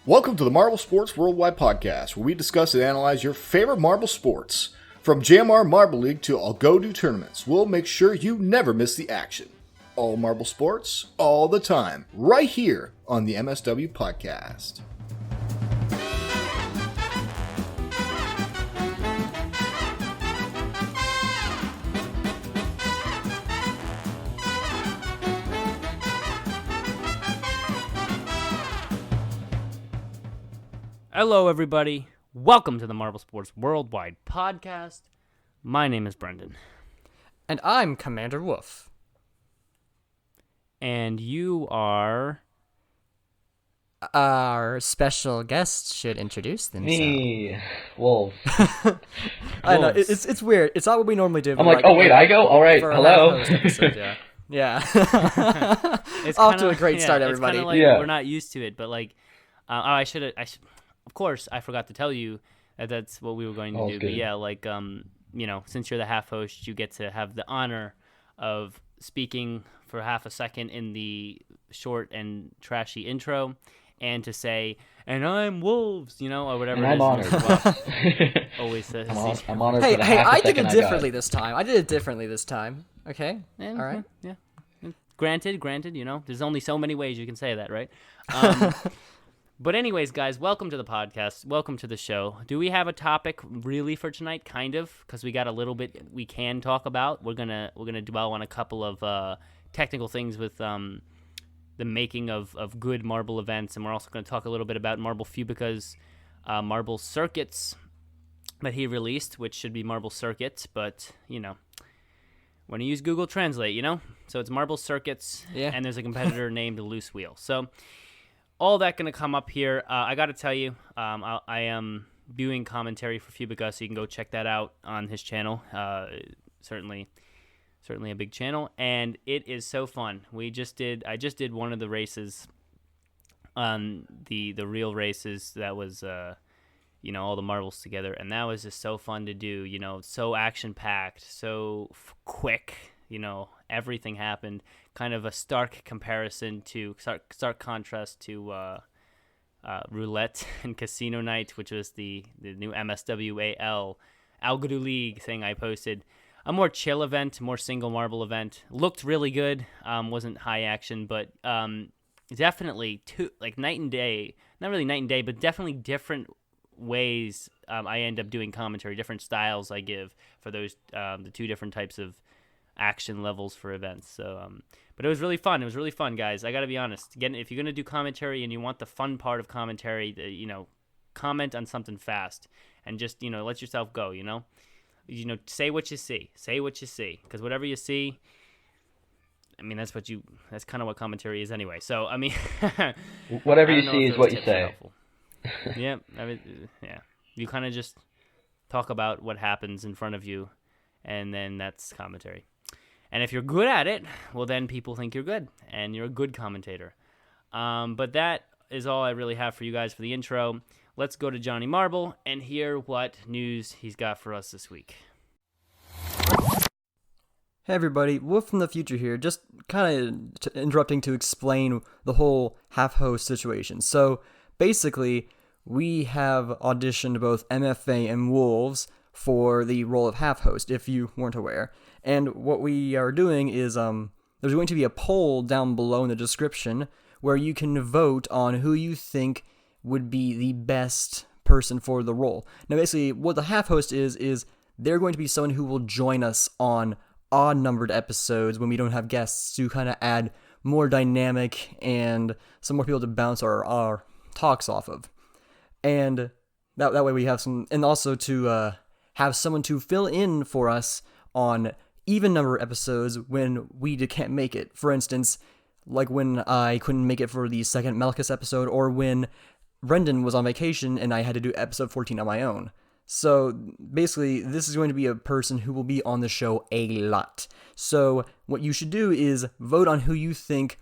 Welcome to the Marble Sports Worldwide Podcast, where we discuss and analyze your favorite marble sports. From JMR Marble League to I'll Go Do tournaments, we'll make sure you never miss the action. All marble sports, all the time, right here on the MSW Podcast. Hello, everybody. Welcome to the Marble Sports Worldwide Podcast. My name is Brendan. And I'm Commander Wolf. And you are... Our special guest should introduce themselves. Me, Wolf. I know, it's weird. It's not what we normally do. I'm like, oh wait, I go? Alright, hello. Episode, yeah. It's Off kinda, to a great start, everybody. It's kind of like Yeah. we're not used to it, but like, I should. Of course, I forgot to tell you that that's what we were going to do. Good. But yeah, like, since you're the half host, you get to have the honor of speaking for half a second in the short and trashy intro, and to say, "And I'm Wolves," or whatever. And I'm honored. Always says. I'm honored Hey, for the half a I did second it I differently got. this time. I did it differently this time. Okay? Yeah, All right. Yeah. Granted, there's only so many ways you can say that, right? But anyways, guys, welcome to the podcast. Welcome to the show. Do we have a topic really for tonight? Kind of, because we got a little bit we can talk about. We're gonna dwell on a couple of technical things with the making of good marble events, and we're also going to talk a little bit about Marble Fubeca's marble circuits that he released, which should be marble circuits, but when you use Google Translate, so it's marble circuits, Yeah. and there's a competitor named Loose Wheel. So all that going to come up here. I got to tell you, I am doing commentary for Fubeca, so you can go check that out on his channel. Certainly a big channel, and it is so fun. I just did one of the races, the real races that was, all the marbles together, and that was just so fun to do. So action packed, so quick. Everything happened. Kind of a stark contrast to roulette and casino night, which was the new MSW Algodo League thing I posted. A more chill event, more single marble event. Looked really good. Wasn't high action, but definitely night and day. Not really night and day, but definitely different ways I end up doing commentary. Different styles I give for those the two different types of action levels for events. So but it was really fun. It was really fun, guys. I gotta be honest. Again, if you're gonna do commentary and you want the fun part of commentary, comment on something fast and just let yourself go. Say what you see. Say what you see, because whatever you see, that's kind of what commentary is anyway. So Whatever I you don't know see if is those what you tips are say. helpful. Yeah, yeah. You kind of just talk about what happens in front of you, and then that's commentary. And if you're good at it, well, then people think you're good, and you're a good commentator. But that is all I really have for you guys for the intro. Let's go to Johnny Marble and hear what news he's got for us this week. Hey everybody, Wolf from the future here, just kind of interrupting to explain the whole half-host situation. So, basically, we have auditioned both MFA and Wolves for the role of half-host, if you weren't aware. And what we are doing is, there's going to be a poll down below in the description where you can vote on who you think would be the best person for the role. Now, basically, what the half-host is they're going to be someone who will join us on odd-numbered episodes when we don't have guests to kind of add more dynamic and some more people to bounce our talks off of. And that way we have some, and also to have someone to fill in for us on even number episodes when we can't make it. For instance, like when I couldn't make it for the second Malchus episode, or when Brendan was on vacation and I had to do episode 14 on my own. So basically, this is going to be a person who will be on the show a lot. So what you should do is vote on who you think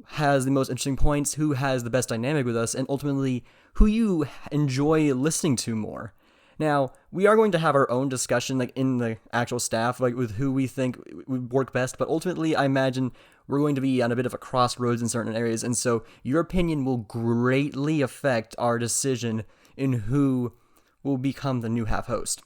has the most interesting points, who has the best dynamic with us, and ultimately who you enjoy listening to more. Now, we are going to have our own discussion in the actual staff, with who we think would work best, but ultimately I imagine we're going to be on a bit of a crossroads in certain areas, and so your opinion will greatly affect our decision in who will become the new half host.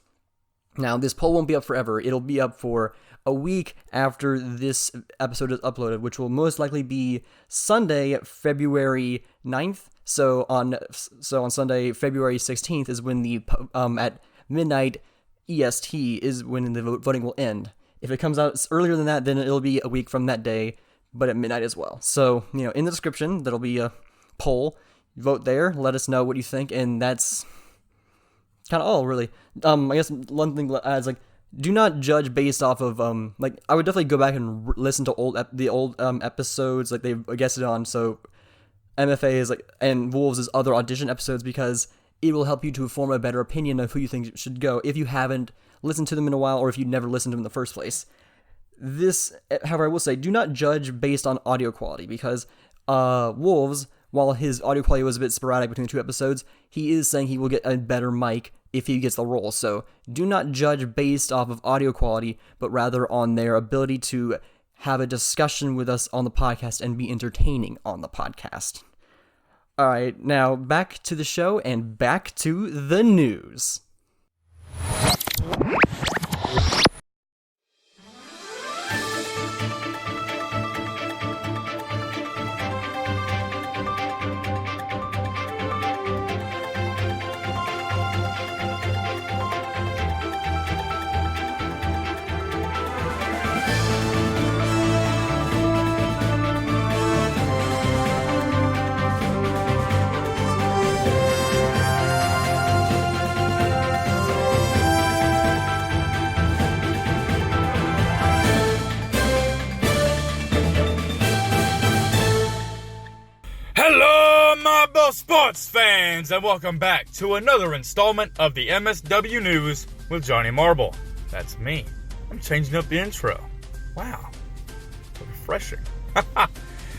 Now, this poll won't be up forever. It'll be up for a week after this episode is uploaded, which will most likely be Sunday, February 9th. So on Sunday, February 16th is when the at midnight EST is when the voting will end. If it comes out earlier than that, then it'll be a week from that day, but at midnight as well. So, in the description, that'll be a poll. Vote there. Let us know what you think, and that's kind of all, really. I guess one thing adds, do not judge based off of, I would definitely go back and listen to the old episodes, they've guested on, so MFA's, and Wolves' other audition episodes, because it will help you to form a better opinion of who you think should go if you haven't listened to them in a while, or if you never listened to them in the first place. This, however, I will say, do not judge based on audio quality, because Wolves, while his audio quality was a bit sporadic between the two episodes, he is saying he will get a better mic if he gets the role. So do not judge based off of audio quality, but rather on their ability to have a discussion with us on the podcast and be entertaining on the podcast. All right, now back to the show and back to the news. Sports fans, and welcome back to another installment of the MSW News with Johnny Marble. That's me. I'm changing up the intro. Wow. So refreshing.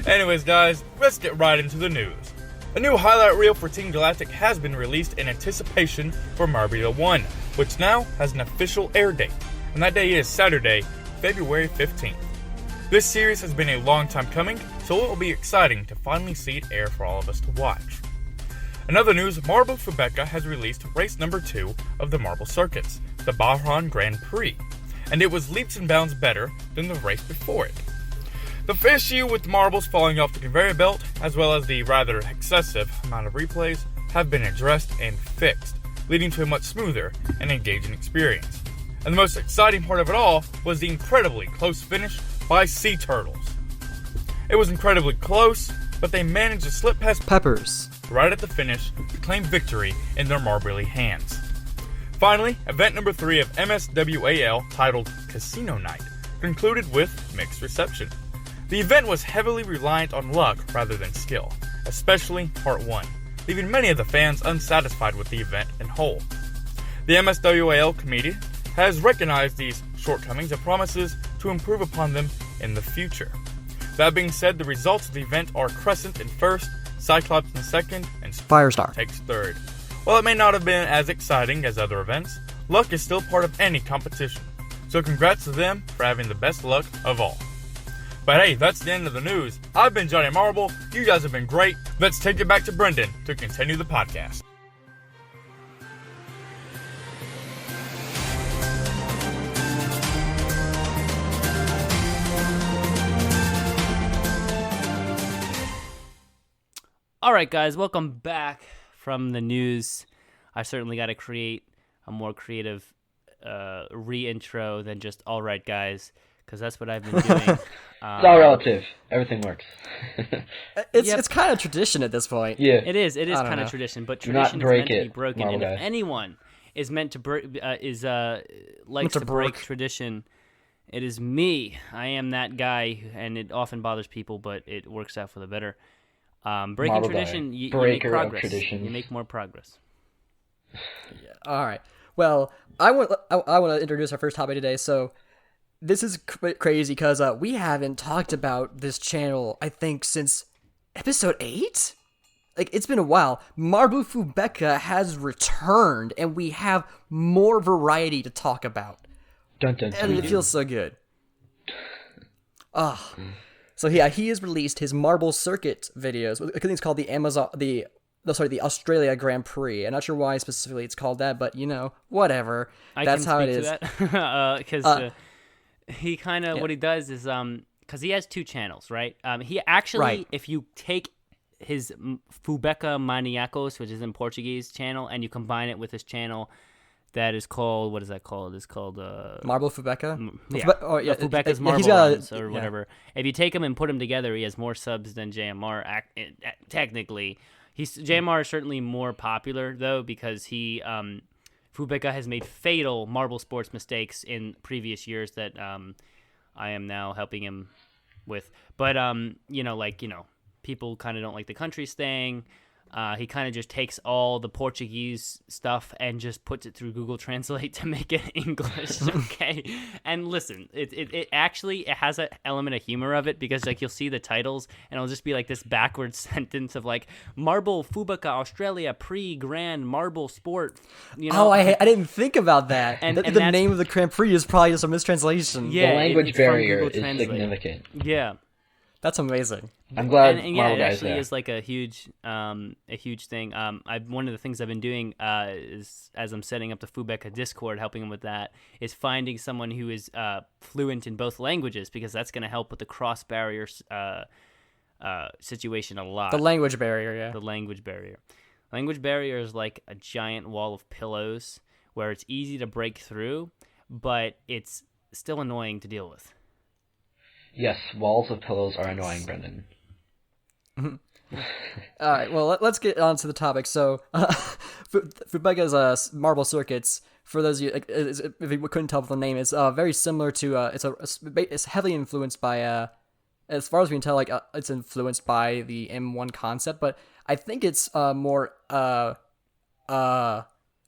Anyways, guys, let's get right into the news. A new highlight reel for Team Galactic has been released in anticipation for Marbella 1, which now has an official air date, and that day is Saturday, February 15th. This series has been a long time coming, so it will be exciting to finally see it air for all of us to watch. In other news, Marble Fubeca has released race number 2 of the Marble Circuits, the Bahrain Grand Prix, and it was leaps and bounds better than the race before it. The issue with marbles falling off the conveyor belt, as well as the rather excessive amount of replays, have been addressed and fixed, leading to a much smoother and engaging experience. And the most exciting part of it all was the incredibly close finish by Sea Turtles. It was incredibly close, but they managed to slip past Peppers right at the finish to claim victory in their marbly hands. Finally, event number 3 of MSWAL, titled Casino Night, concluded with mixed reception. The event was heavily reliant on luck rather than skill, especially part 1, leaving many of the fans unsatisfied with the event in whole. The MSWAL committee has recognized these shortcomings and promises to improve upon them in the future. That being said, the results of the event are Crescent in first, Cyclops in second, and Firestar takes third. While it may not have been as exciting as other events, luck is still part of any competition. So congrats to them for having the best luck of all. But hey, that's the end of the news. I've been Johnny Marble. You guys have been great. Let's take it back to Brendan to continue the podcast. All right, guys, welcome back from the news. I certainly got to create a more creative re-intro than just "all right, guys," because that's what I've been doing. It's all relative. Everything works. It's kind of tradition at this point. Yeah, it is kind of tradition, but tradition is meant to be broken. And if anyone is meant to likes to break tradition, it is me. I am that guy, and it often bothers people, but it works out for the better. Breaking Marble tradition, you make progress. You make more progress. Yeah. All right. Well, I want to introduce our first topic today. So this is crazy because we haven't talked about this channel, I think, since episode 8. It's been a while. Marble Fubeca has returned, and we have more variety to talk about. Dun, dun, dun, and it feels so good. So yeah, he has released his Marble Circuit videos. I think it's called the the Australia Grand Prix. I'm not sure why specifically it's called that, but whatever. That's how it is. Because he kind of what he does is because he has 2 channels, right? He actually, if you take his Fubeca Maniacos, which is in Portuguese channel, and you combine it with his channel that is called, what is that called? It's called Marble Fubeca. Fubeca's Marble Runs or whatever. If you take him and put him together, he has more subs than JMR. Technically, JMR is certainly more popular though because he Fubeca has made fatal marble sports mistakes in previous years that I am now helping him with. But people kind of don't like the countries thing. He kind of just takes all the Portuguese stuff and just puts it through Google Translate to make it English, okay? And listen, it actually has an element of humor of it because like you'll see the titles and it'll just be like this backwards sentence of like Marble Fubeca Australia Pre-Grand Marble Sport. Oh, I didn't think about that. And the name of the Grand Prix is probably just a mistranslation. Yeah, the language barrier is significant. Yeah. That's amazing. I'm glad. And it actually is like a huge thing. One of the things I've been doing is as I'm setting up the Fubeca Discord, helping him with that, is finding someone who is fluent in both languages because that's going to help with the cross barrier situation a lot. The language barrier, yeah. The language barrier. Language barrier is like a giant wall of pillows where it's easy to break through, but it's still annoying to deal with. Yes, walls of pillows are annoying, Brendan. All right, well, let's get on to the topic. So, Fubeca's Marble Circuits, for those of you, if you couldn't tell from the name, is very similar to, it's heavily influenced by, as far as we can tell, it's influenced by the M1 concept, but I think it's more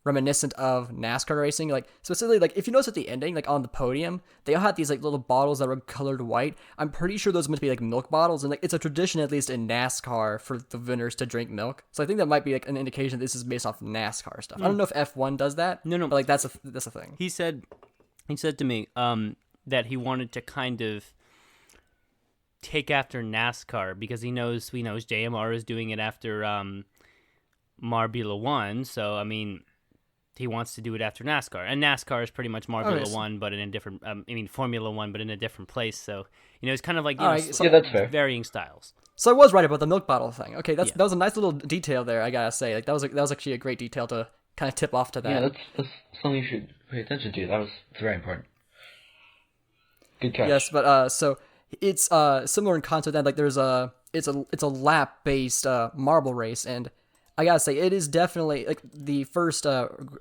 reminiscent of NASCAR racing. Like specifically, like if you notice at the ending, like on the podium, they all had these like little bottles that were colored white. I'm pretty sure those are meant to be like milk bottles, and like it's a tradition at least in NASCAR for the winners to drink milk. So I think that might be like an indication that this is based off of NASCAR stuff. I don't know if F1 does that. No, but like that's a thing. He said to me that he wanted to kind of take after NASCAR because we knows JMR is doing it after Marbula 1. So I mean, he wants to do it after NASCAR, and NASCAR is pretty much Marbula 1, but in a different. Formula 1, but in a different place. So it's kind of like that's fair. Varying styles. So I was right about the milk bottle thing. Okay, that was a nice little detail there. I gotta say, like that was actually a great detail to kind of tip off to that. Yeah, that's something you should pay attention to. It's very important. Good catch. Yes, but so it's similar in concept that like there's it's a lap based marble race, and I gotta say, it is definitely like the first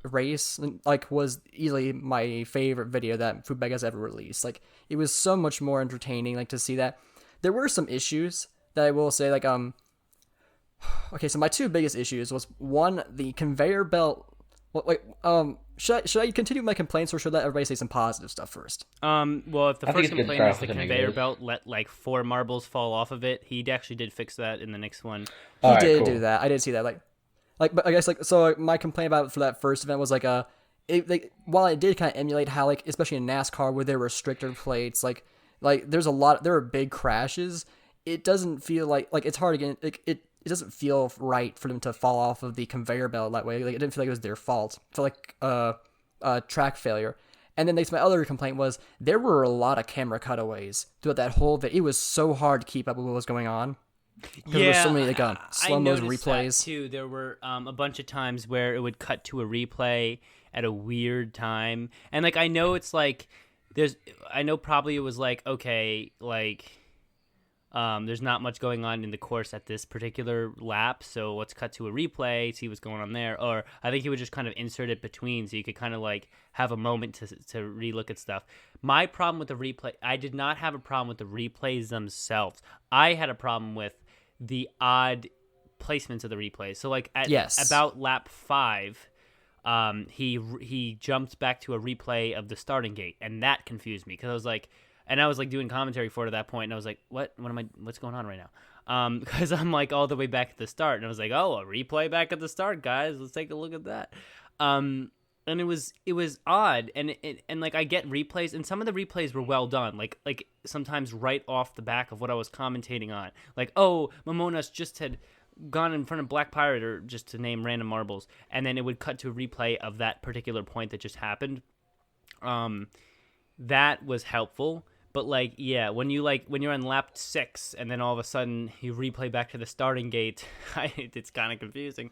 race. Like, was easily my favorite video that Fubeca's ever released. Like, it was so much more entertaining. Like to see that. There were some issues that I will say. Like, okay, so my 2 biggest issues was one, the conveyor belt. Should I continue my complaints, or should I let everybody say some positive stuff first? Well, if the first complaint is the conveyor belt let like 4 marbles fall off of it, he actually did fix that in the next one. He did do that. I did see that. But I guess so. My complaint about it for that first event was while it did kind of emulate how like especially in NASCAR where there were restrictor plates, like there are big crashes. It doesn't feel like it's hard to get it doesn't feel right for them to fall off of the conveyor belt that way. Like it didn't feel like it was their fault. It felt like track failure. And then my other complaint was there were a lot of camera cutaways throughout that whole video. It was so hard to keep up with what was going on. There were so many slow-mo replays. That too. There were a bunch of times where it would cut to a replay at a weird time, and like I know it's like probably it was like okay, like there's not much going on in the course at this particular lap, so let's cut to a replay, see what's going on there. Or I think he would just kind of insert it between, so you could kind of like have a moment to relook at stuff. My problem with the replay, I did not have a problem with the replays themselves. I had a problem with the odd placements of the replays. So like about lap 5, he jumped back to a replay of the starting gate, and that confused me because I was like doing commentary for it at that point, and I was like, what's going on right now? Because I'm like all the way back at the start, and I was like, oh, a replay back at the start, guys. Let's take a look at that. And and it was odd, and like I get replays, and some of the replays were well done, like sometimes right off the back of what I was commentating on, like, oh, Momonas just had gone in front of Black Pirate, or just to name random marbles, and then it would cut to a replay of that particular point that just happened. That was helpful. But when you're on lap 6 and then all of a sudden you replay back to the starting gate, it's kind of confusing.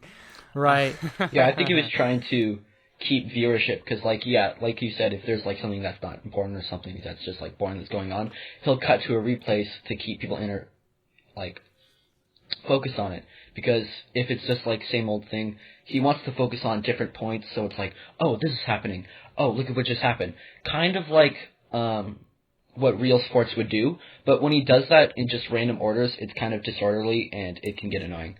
Right. Yeah, I think he was trying to keep viewership because, like you said, if there's like something that's not important or something that's just like boring that's going on, he'll cut to a replay to keep people focused on it. Because if it's just like same old thing, he wants to focus on different points. So it's like, oh, this is happening. Oh, look at what just happened. Kind of like what real sports would do, but when he does that in just random orders, it's kind of disorderly and it can get annoying.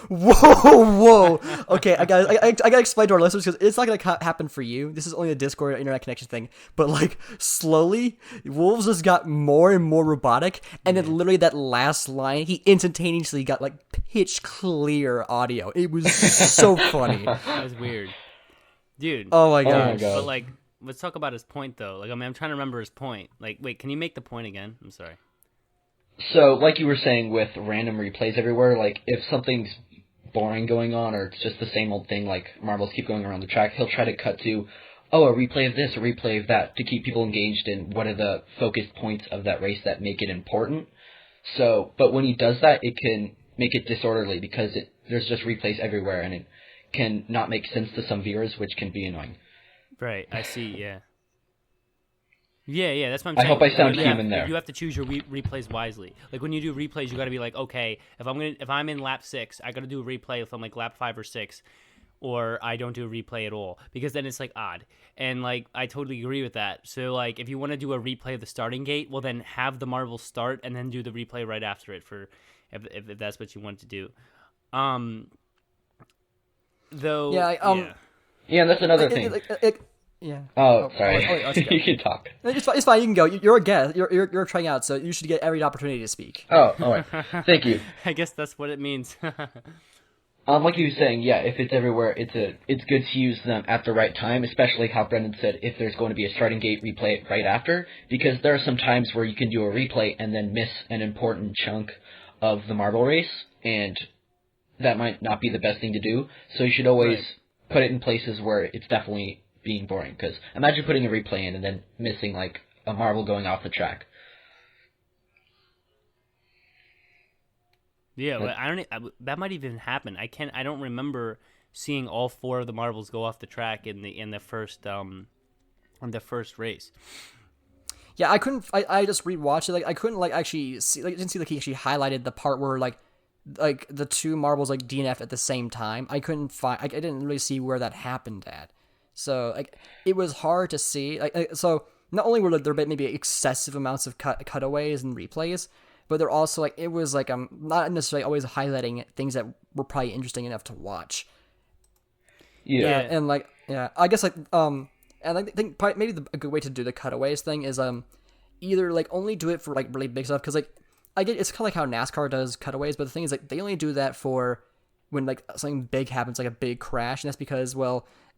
Whoa! Okay, I gotta explain to our listeners because it's not gonna happen for you. This is only a Discord or internet connection thing. But like slowly, Wolves just got more and more robotic, and then literally that last line, he instantaneously got like pitch clear audio. It was so funny. That was weird, dude. Oh my gosh. But like, let's talk about his point though. Like, I mean, I'm trying to remember his point. Like, wait, can you make the point again? I'm sorry. So, like you were saying with random replays everywhere, like if something's boring going on or it's just the same old thing, like marbles keep going around the track, he'll try to cut to, oh, a replay of this, a replay of that, to keep people engaged in what are the focused points of that race that make it important. So, but when he does that, it can make it disorderly because there's just replays everywhere and it can not make sense to some viewers, which can be annoying. Right, I see, yeah. Yeah, that's what I'm saying. I hope I sound human there. You have to choose your replays wisely. Like when you do replays, you got to be like, okay, if I'm in lap 6, I got to do a replay if I'm like lap 5 or 6, or I don't do a replay at all, because then it's like odd. And like I totally agree with that. So like if you want to do a replay of the starting gate, well then have the marbles start and then do the replay right after it for if that's what you want to do. Though yeah, that's another thing. Yeah. Oh, sorry. You can talk. It's fine. You can go. You're a guest. You're trying out, so you should get every opportunity to speak. Oh, all right. Thank you. I guess that's what it means. Like you were saying, yeah, if it's everywhere, it's good to use them at the right time, especially how Brendan said, if there's going to be a starting gate, replay it right after, because there are some times where you can do a replay and then miss an important chunk of the marble race, and that might not be the best thing to do. So you should always put it in places where it's definitely being boring, because imagine putting a replay in and then missing like a marble going off the track. Yeah, but that might even happen. I don't remember seeing all 4 of the marbles go off the track in the first race. Yeah, I couldn't. I just rewatched it. Like I couldn't like actually see. Like I didn't see like he actually highlighted the part where like the 2 marbles like DNF at the same time. I couldn't find. I didn't really see where that happened at. So like it was hard to see. So not only were there maybe excessive amounts of cutaways and replays, but they're also like it was like not necessarily always highlighting things that were probably interesting enough to watch. Yeah, and like I guess like and I think probably maybe a good way to do the cutaways thing is either like only do it for like really big stuff, because like I get it's kind of like how NASCAR does cutaways, but the thing is like they only do that for when like something big happens, like a big crash, and that's because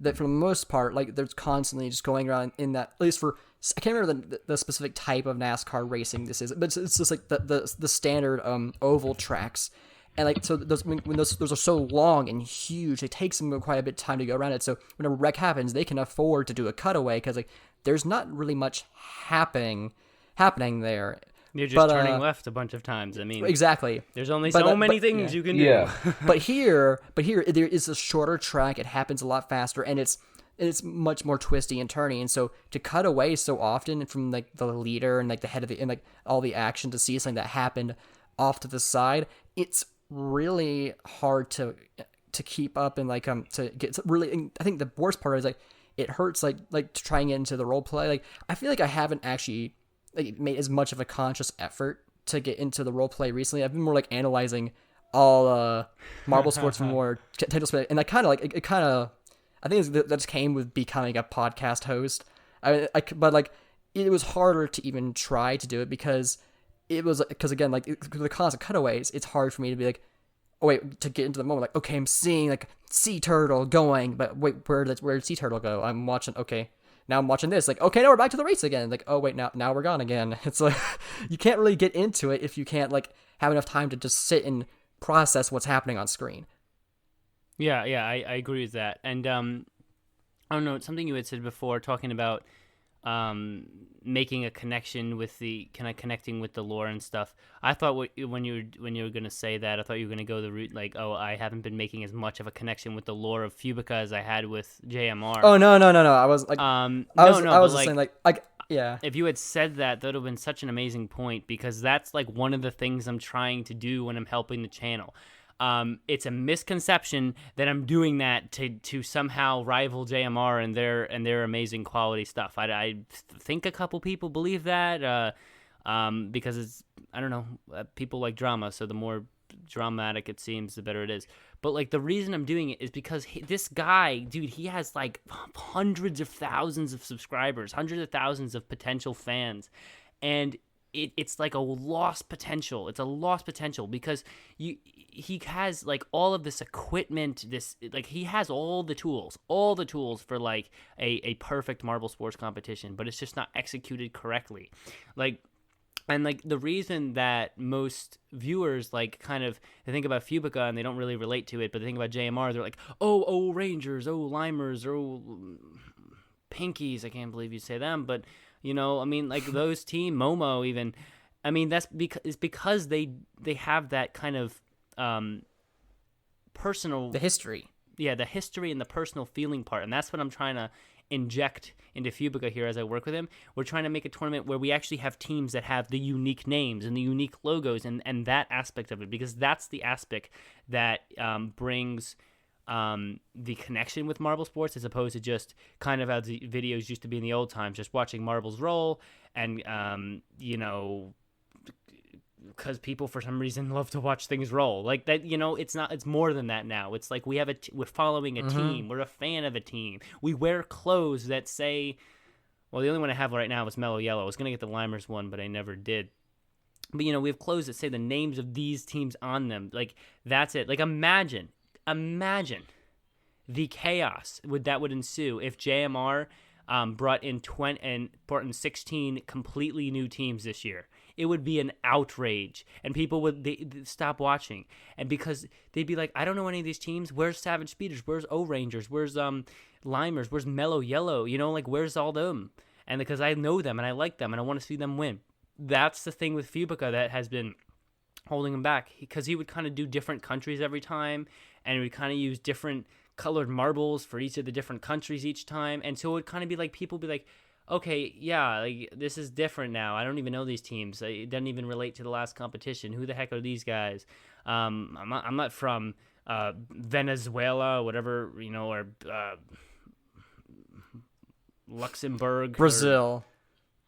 that for the most part, like they're constantly just going around in that. At least for I can't remember the specific type of NASCAR racing this is, but it's just like the standard oval tracks, and like so when those are so long and huge, it takes them quite a bit of time to go around it. So when a wreck happens, they can afford to do a cutaway because like there's not really much happening there. You're just turning left a bunch of times. I mean, exactly. There's only so many things you can do. Yeah. but here there is a shorter track. It happens a lot faster, and it's much more twisty and turny. And so to cut away so often from like the leader and like the head of and like all the action to see something that happened off to the side, it's really hard to keep up and like to get really. I think the worst part is like it hurts like trying to get into the role play. Like I feel like I haven't actually made as much of a conscious effort to get into the role play recently. I've been more like analyzing all marble sports from more technical sport, and I kind of like it kind of I think that just came with becoming a podcast host. But like it was harder to even try to do it because again like the constant cutaways, it's hard for me to be like, oh wait, to get into the moment, like, okay, I'm seeing like sea turtle going, but wait, where did sea turtle go? I'm watching, okay, now I'm watching this, like, okay, now we're back to the race again, like, oh wait, now we're gone again. It's like you can't really get into it if you can't like have enough time to just sit and process what's happening on screen. Yeah, I agree with that. And I don't know, something you had said before, talking about making a connection with the connecting with the lore and stuff. I thought when you were gonna say that, I thought you were gonna go the route like, oh, I haven't been making as much of a connection with the lore of Fubeca as I had with JMR. Oh no! I was like, I was just like, saying like yeah. If you had said that, that would have been such an amazing point, because that's like one of the things I'm trying to do when I'm helping the channel. It's a misconception that I'm doing that to somehow rival JMR and their amazing quality stuff. I think a couple people believe that because it's, I don't know, people like drama, so the more dramatic it seems, the better it is. But like the reason I'm doing it is because this guy, dude, he has like hundreds of thousands of subscribers, hundreds of thousands of potential fans, and it's like a lost potential. It's a lost potential because he has like all of this equipment, like he has all the tools for like a perfect marble sports competition, but it's just not executed correctly. And like the reason that most viewers like kind of, they think about Fubeca and they don't really relate to it, but they think about JMR, they're like, oh Rangers, oh Limers, oh Pinkies, I can't believe you say them, but you know, I mean, like those team, Momo even, I mean, that's because they have that kind of personal... The history. Yeah, the history and the personal feeling part, and that's what I'm trying to inject into Fubeca here as I work with him. We're trying to make a tournament where we actually have teams that have the unique names and the unique logos and that aspect of it, because that's the aspect that brings... the connection with marble sports, as opposed to just kind of how the videos used to be in the old times, just watching marbles roll and you know, because people for some reason love to watch things roll like that. You know, it's more than that now. It's like we're following a team, we're a fan of a team, we wear clothes that say, well, the only one I have right now is Mellow Yellow. I was gonna get the Limers one, but I never did. But you know, we have clothes that say the names of these teams on them. Like that's it. Like imagine the chaos that would ensue if JMR brought in 16 completely new teams this year. It would be an outrage, and people would stop watching, and because they'd be like, I don't know any of these teams. Where's Savage Speeders? Where's O Rangers? Where's Limers? Where's Mellow Yellow? You know, like where's all them? And because I know them and I like them and I want to see them win. That's the thing with Fubeca that has been holding him back, because he would kind of do different countries every time, and we kind of use different colored marbles for each of the different countries each time. And so it would kind of be like, people be like, okay, yeah, like this is different now. I don't even know these teams. It doesn't even relate to the last competition. Who the heck are these guys? I'm not from Venezuela, whatever, you know, or Luxembourg, Brazil,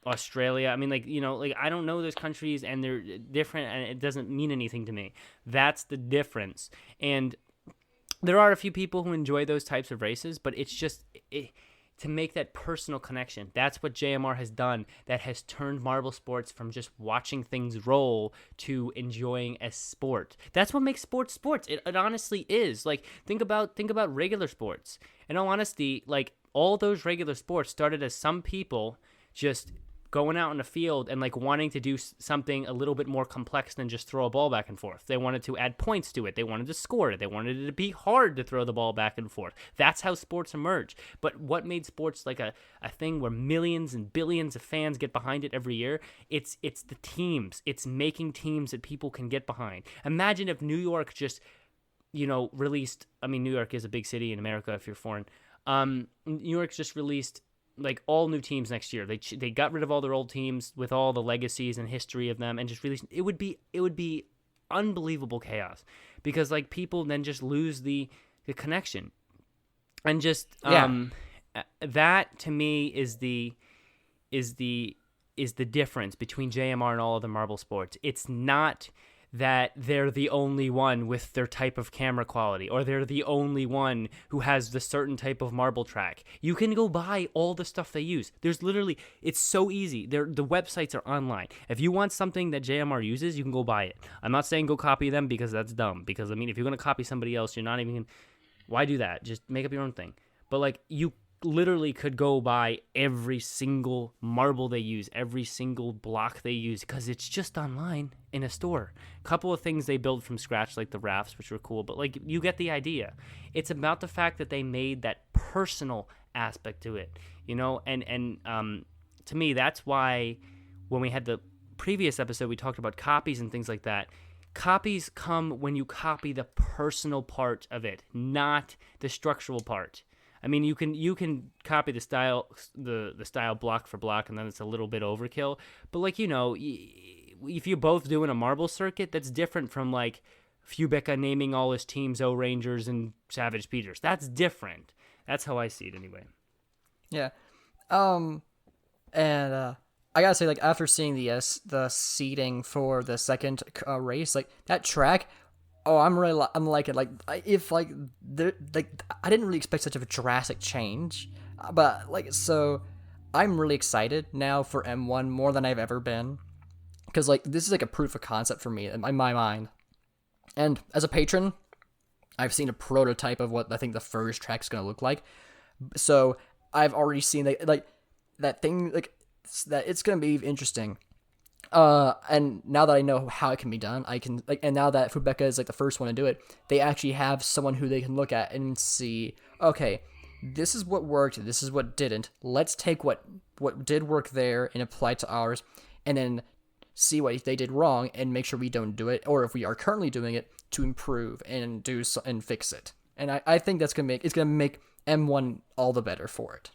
or Australia. I mean, like, you know, like I don't know those countries, and they're different, and it doesn't mean anything to me. That's the difference. And there are a few people who enjoy those types of races, but it's just to make that personal connection. That's what JMR has done. That has turned marble sports from just watching things roll to enjoying a sport. That's what makes sports sports. It honestly is. Like think about regular sports. In all honesty, like all those regular sports started as some people just going out in the field and like wanting to do something a little bit more complex than just throw a ball back and forth. They wanted to add points to it. They wanted to score it. They wanted it to be hard to throw the ball back and forth. That's how sports emerge. But what made sports like a thing where millions and billions of fans get behind it every year? It's the teams. It's making teams that people can get behind. Imagine if New York just, you know, released, I mean, New York is a big city in America if you're foreign. New York's just released like all new teams next year. They got rid of all their old teams with all the legacies and history of them, and just released. It would be unbelievable chaos, because like people then just lose the connection, and just that to me is the difference between JMR and all other marble sports. It's not that they're the only one with their type of camera quality, or they're the only one who has the certain type of marble track. You can go buy all the stuff they use. There's literally, it's so easy. The websites are online. If you want something that JMR uses, you can go buy it. I'm not saying go copy them because that's dumb. Because, I mean, if you're going to copy somebody else, you're not even going to, why do that? Just make up your own thing. But, like, you literally could go buy every single marble they use, every single block they use, because it's just online in a store. A couple of things they build from scratch, like the rafts, which were cool, but like you get the idea. It's about the fact that they made that personal aspect to it, you know. And to me, that's why when we had the previous episode, we talked about copies and things like that. Copies come when you copy the personal part of it, not the structural part. I mean, you can copy the style block for block, and then it's a little bit overkill. But, like, you know, if you're both doing a marble circuit, that's different from, like, Fubeca naming all his teams O-Rangers and Savage Peters. That's different. That's how I see it anyway. Yeah. And I gotta say, like, after seeing the seating for the second race, like, that track, oh, I'm liking it. Like, I didn't really expect such a drastic change, but, like, so I'm really excited now for M1 more than I've ever been, because, like, this is like a proof of concept for me in my mind. And as a patron, I've seen a prototype of what I think the first track's gonna look like. So I've already seen that thing, like, that it's gonna be interesting. And now that I know how it can be done, I can, like, and now that Fubeca is like the first one to do it, they actually have someone who they can look at and see, okay, this is what worked, this is what didn't. Let's take what did work there and apply it to ours, and then see what they did wrong and make sure we don't do it, or if we are currently doing it, to improve and and fix it. And I think it's gonna make M1 all the better for it.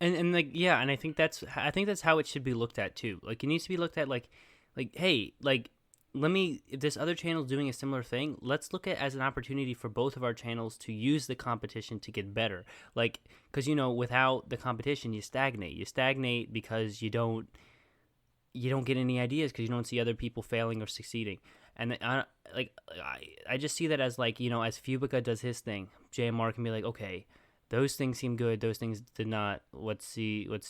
And like, yeah, and I think that's how it should be looked at too. Like, it needs to be looked at like, hey, like, if this other channel is doing a similar thing, let's look at it as an opportunity for both of our channels to use the competition to get better. Like, because, you know, without the competition, you stagnate. You stagnate because you don't get any ideas, because you don't see other people failing or succeeding. And I just see that as, like, you know, as Fubeca does his thing, JMR can be like, okay, those things seem good, those things did not, let's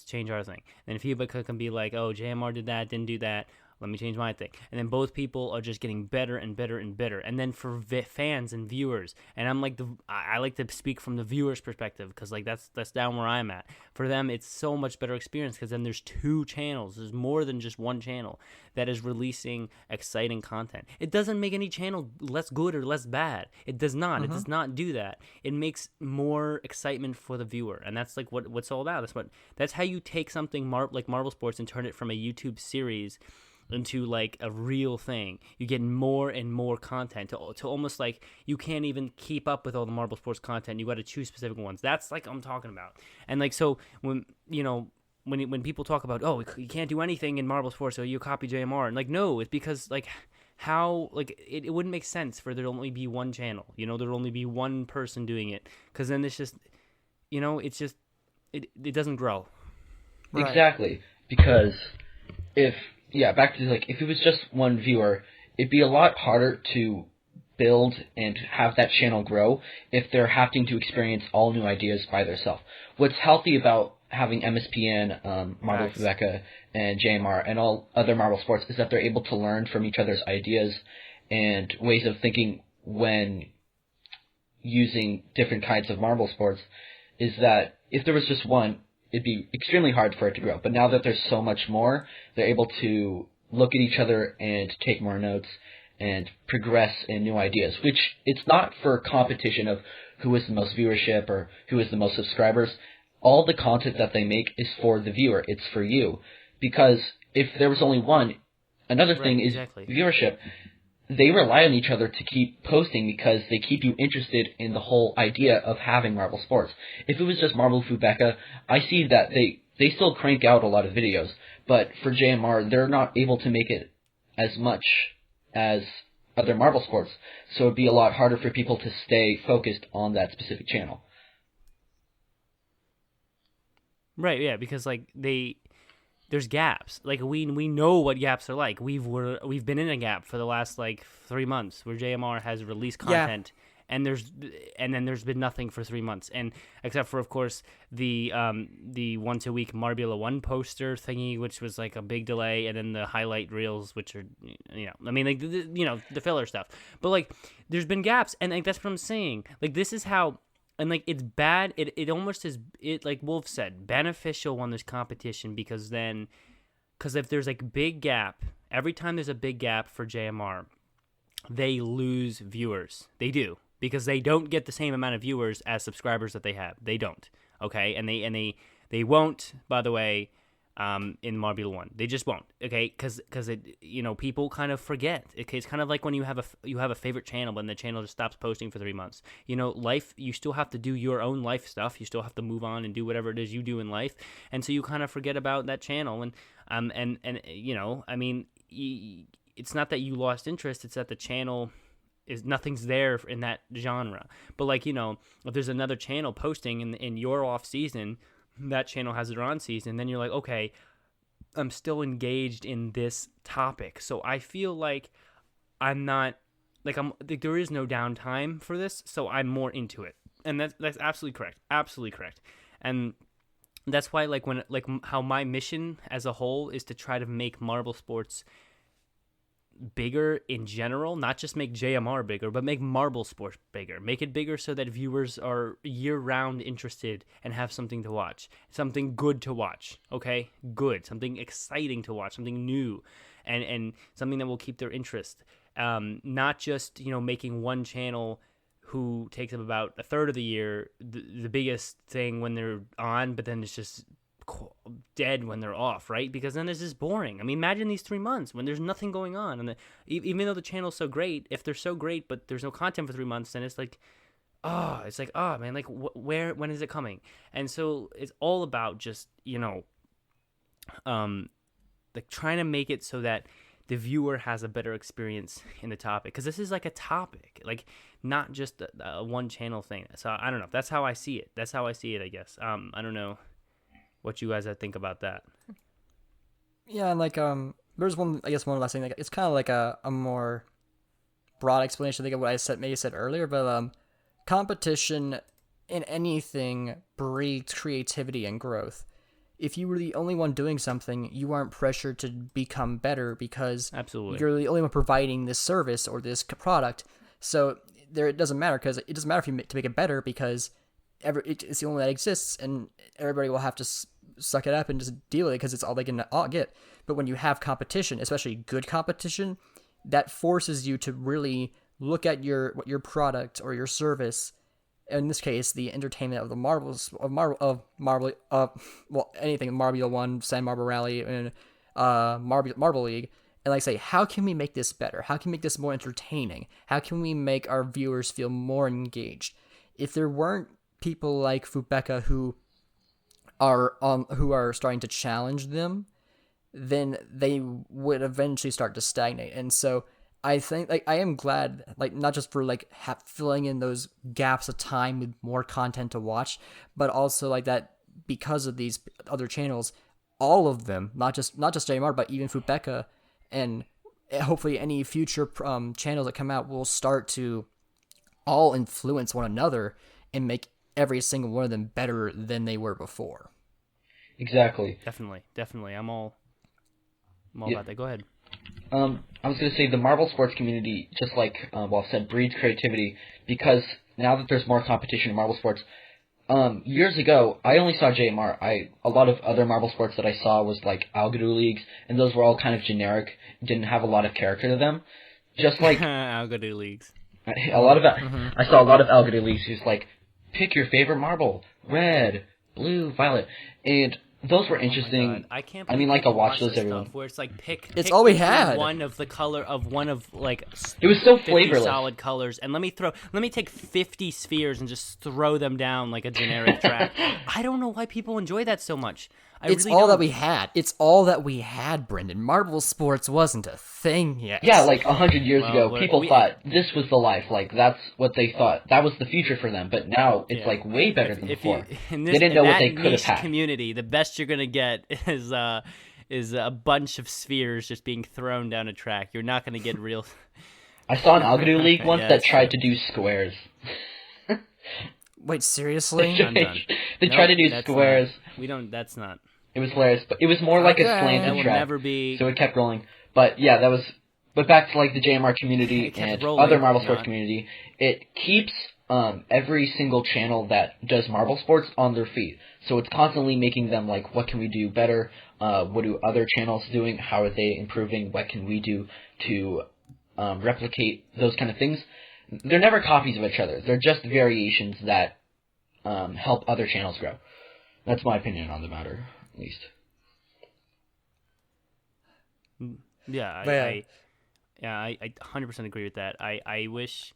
change our thing. And if Fubeca can be like, oh, JMR did that, didn't do that, let me change my thing. And then both people are just getting better and better and better. And then for fans and viewers, and I'm like, I like to speak from the viewer's perspective, because, like, that's down where I'm at. For them, it's so much better experience, because then there's two channels. There's more than just one channel that is releasing exciting content. It doesn't make any channel less good or less bad. It does not. It does not do that. It makes more excitement for the viewer, and that's, like, what's all about. That's how you take something like Marble Sports and turn it from a YouTube series into, like, a real thing. You get more and more content to almost, like, you can't even keep up with all the Marble Sports content. You got to choose specific ones. That's, like, I'm talking about. And, like, so when, you know, when people talk about, oh, you can't do anything in Marble Sports, so you copy JMR, and, like, no, it's because, like, how, like, it wouldn't make sense for there to only be one channel, you know, there'd only be one person doing it, because then it's just, you know, it's just, it doesn't grow. Right. Exactly, because back to, like, if it was just one viewer, it'd be a lot harder to build and have that channel grow if they're having to experience all new ideas by themselves. What's healthy about having MSPN, Marble Fubeca, and JMR, and all other Marble Sports is that they're able to learn from each other's ideas and ways of thinking when using different kinds of Marble Sports, is that if there was just one, it'd be extremely hard for it to grow. But now that there's so much more, they're able to look at each other and take more notes and progress in new ideas, which it's not for competition of who has the most viewership or who has the most subscribers. All the content that they make is for the viewer. It's for you. Because if there was only one, another thing is viewership. They rely on each other to keep posting because they keep you interested in the whole idea of having Marble Sports. If it was just Marble Fubeca, I see that they still crank out a lot of videos, but for JMR, they're not able to make it as much as other Marble Sports, so it'd be a lot harder for people to stay focused on that specific channel. Right, yeah, because, like, there's gaps. Like we know what gaps are like. We've been in a gap for the last like 3 months where JMR has released content. And then there's been nothing for 3 months, and except for, of course, the once a week Marbula 1 poster thingy, which was like a big delay, and then the highlight reels, which are, I mean, like the filler stuff. But like, there's been gaps, and like that's what I'm saying. Like this is how, and like it's bad. It almost is, it like Wolf said, beneficial when there's competition, because if there's like big gap, every time there's a big gap for JMR, they lose viewers. They do. Because they don't get the same amount of viewers as subscribers that they have. They don't, okay? And they won't, by the way, in Marbula 1. They just won't, okay? Because people kind of forget. Okay, it's kind of like when you have a favorite channel, but the channel just stops posting for 3 months. Life, you still have to do your own life stuff. You still have to move on and do whatever it is you do in life, and so you kind of forget about that channel. And I mean, it's not that you lost interest; it's that the channel nothing's there in that genre. But like, if there's another channel posting in your off season, that channel has their on season, then you're like, okay, I'm still engaged in this topic. So I feel like I'm not, like, there is no downtime for this, so I'm more into it. And that's absolutely correct. Absolutely correct. And that's why, like, how my mission as a whole is to try to make marble sports bigger in general, not just make JMR bigger, but make marble sports bigger. Make it bigger so that viewers are year-round interested and have something to watch, something good to watch, okay? Good, something exciting to watch, something new, and something that will keep their interest. Not just, making one channel who takes up about a third of the year, the biggest thing when they're on, but then it's just dead when they're off, right? Because then it's just boring. I mean, imagine these 3 months when there's nothing going on, and even though the channel's so great, if they're so great but there's no content for 3 months, then it's like, oh man, like when is it coming? And so it's all about just like trying to make it so that the viewer has a better experience in the topic, because this is like a topic, like not just a one channel thing. So I don't know. That's how I see it. I guess. I don't know what you guys think about that. Yeah, and like there's one last thing. Like, it's kind of like a more broad explanation, I think, of what I said earlier. But competition in anything breeds creativity and growth. If you were the only one doing something, you aren't pressured to become better because Absolutely. You're the only one providing this service or this product. So it doesn't matter, because it doesn't matter to make it better, because it's the only one that exists, and everybody will have to suck it up and just deal with it because it's all they can get. But when you have competition, especially good competition, that forces you to really look at your product or your service. In this case, the entertainment of the anything, Marbula 1, Sand Marble Rally, and Marble League, and like say, how can we make this better? How can we make this more entertaining? How can we make our viewers feel more engaged? If there weren't people like Fubeca who are starting to challenge them, then they would eventually start to stagnate. And so I think, like, I am glad, like, not just for like filling in those gaps of time with more content to watch, but also like that because of these other channels, all of them, not just JMR, but even Fubeca and hopefully any future channels that come out will start to all influence one another and make every single one of them better than they were before. Exactly. Definitely. I'm all about that. Go ahead. I was going to say the marble sports community, just like Wolf said, breeds creativity, because now that there's more competition in marble sports, years ago, I only saw JMR. A lot of other marble sports that I saw was like Algodoo leagues, and those were all kind of generic, didn't have a lot of character to them. Just like Algodoo leagues. I saw a lot of Algodoo leagues who's like, pick your favorite marble, red, blue, violet, and those were interesting. I can't. I mean, like, I'll watch those every where it's like pick. It's all we had. One of the color of one of like. It was so 50 flavorless. Solid colors, and let me take 50 spheres and just throw them down like a generic track. I don't know why people enjoy that so much. It's all that we had. It's all that we had, Brendan. Marble sports wasn't a thing yet. Yeah, like 100 years ago, people thought this was the life. Like, that's what they thought. That was the future for them. But now it's like way better than before. They didn't know what they could have had. Community, the best you're gonna get is a bunch of spheres just being thrown down a track. You're not going to get real. I saw an Algodo League once Yeah, that that's tried true. to do squares. Wait, seriously? I'm done. They tried to do that's squares. Not, we don't. That's not. It was hilarious, but it was more like a Okay. slanted That will track, never be. so it kept rolling. But yeah, that was. But back to like the JMR community It kept and rolling, other Marble Sports not- community, it keeps every single channel that does Marble Sports on their feet. So it's constantly making them like, what can we do better? What do other channels doing? How are they improving? What can we do to replicate those kind of things? They're never copies of each other. They're just variations that help other channels grow. That's my opinion on the matter, at least. Yeah, But I 100% agree with that. I wish.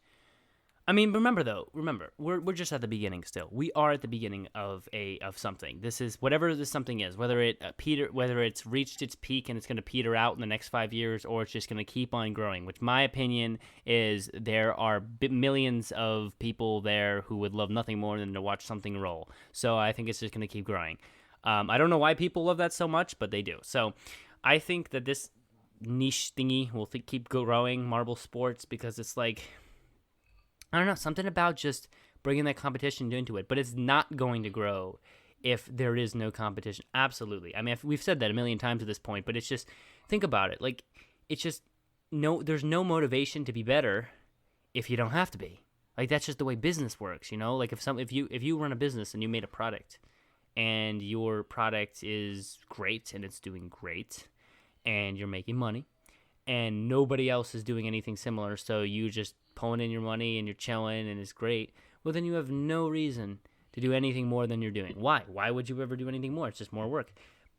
I mean, remember, we're just at the beginning still. We are at the beginning of something. This is whatever this something is, whether it's reached its peak and it's going to peter out in the next 5 years, or it's just going to keep on growing. Which my opinion is, there are millions of people there who would love nothing more than to watch something roll. So I think it's just going to keep growing. I don't know why people love that so much, but they do. So I think that this niche thingy will keep growing, Marble Sports, because it's like, I don't know, something about just bringing that competition into it. But it's not going to grow if there is no competition. Absolutely. I mean, we've said that a million times at this point, but it's just, think about it. Like, it's just, there's no motivation to be better if you don't have to be. Like, that's just the way business works, you know? Like, if you run a business and you made a product, and your product is great and it's doing great, and you're making money, and nobody else is doing anything similar, so you just pulling in your money and you're chilling and it's great, well, then you have no reason to do anything more than you're doing. Why? Why would you ever do anything more? It's just more work.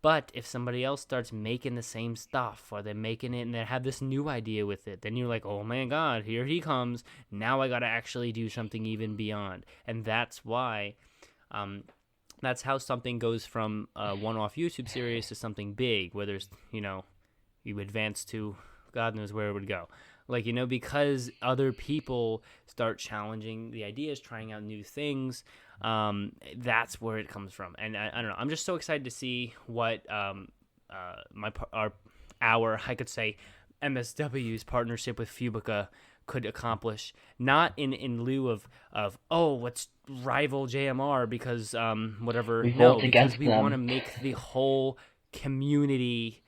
But if somebody else starts making the same stuff, or they're making it and they have this new idea with it, then you're like, oh my God, here he comes. Now I got to actually do something even beyond. And that's why, that's how something goes from a one-off YouTube series to something big, where there's, you advance to God knows where it would go. Like, because other people start challenging the ideas, trying out new things, that's where it comes from. And I don't know, I'm just so excited to see what I could say MSW's partnership with Fubeca could accomplish. Not in lieu of let's rival JMR because whatever. Revolt No, against because we them. want to make the whole community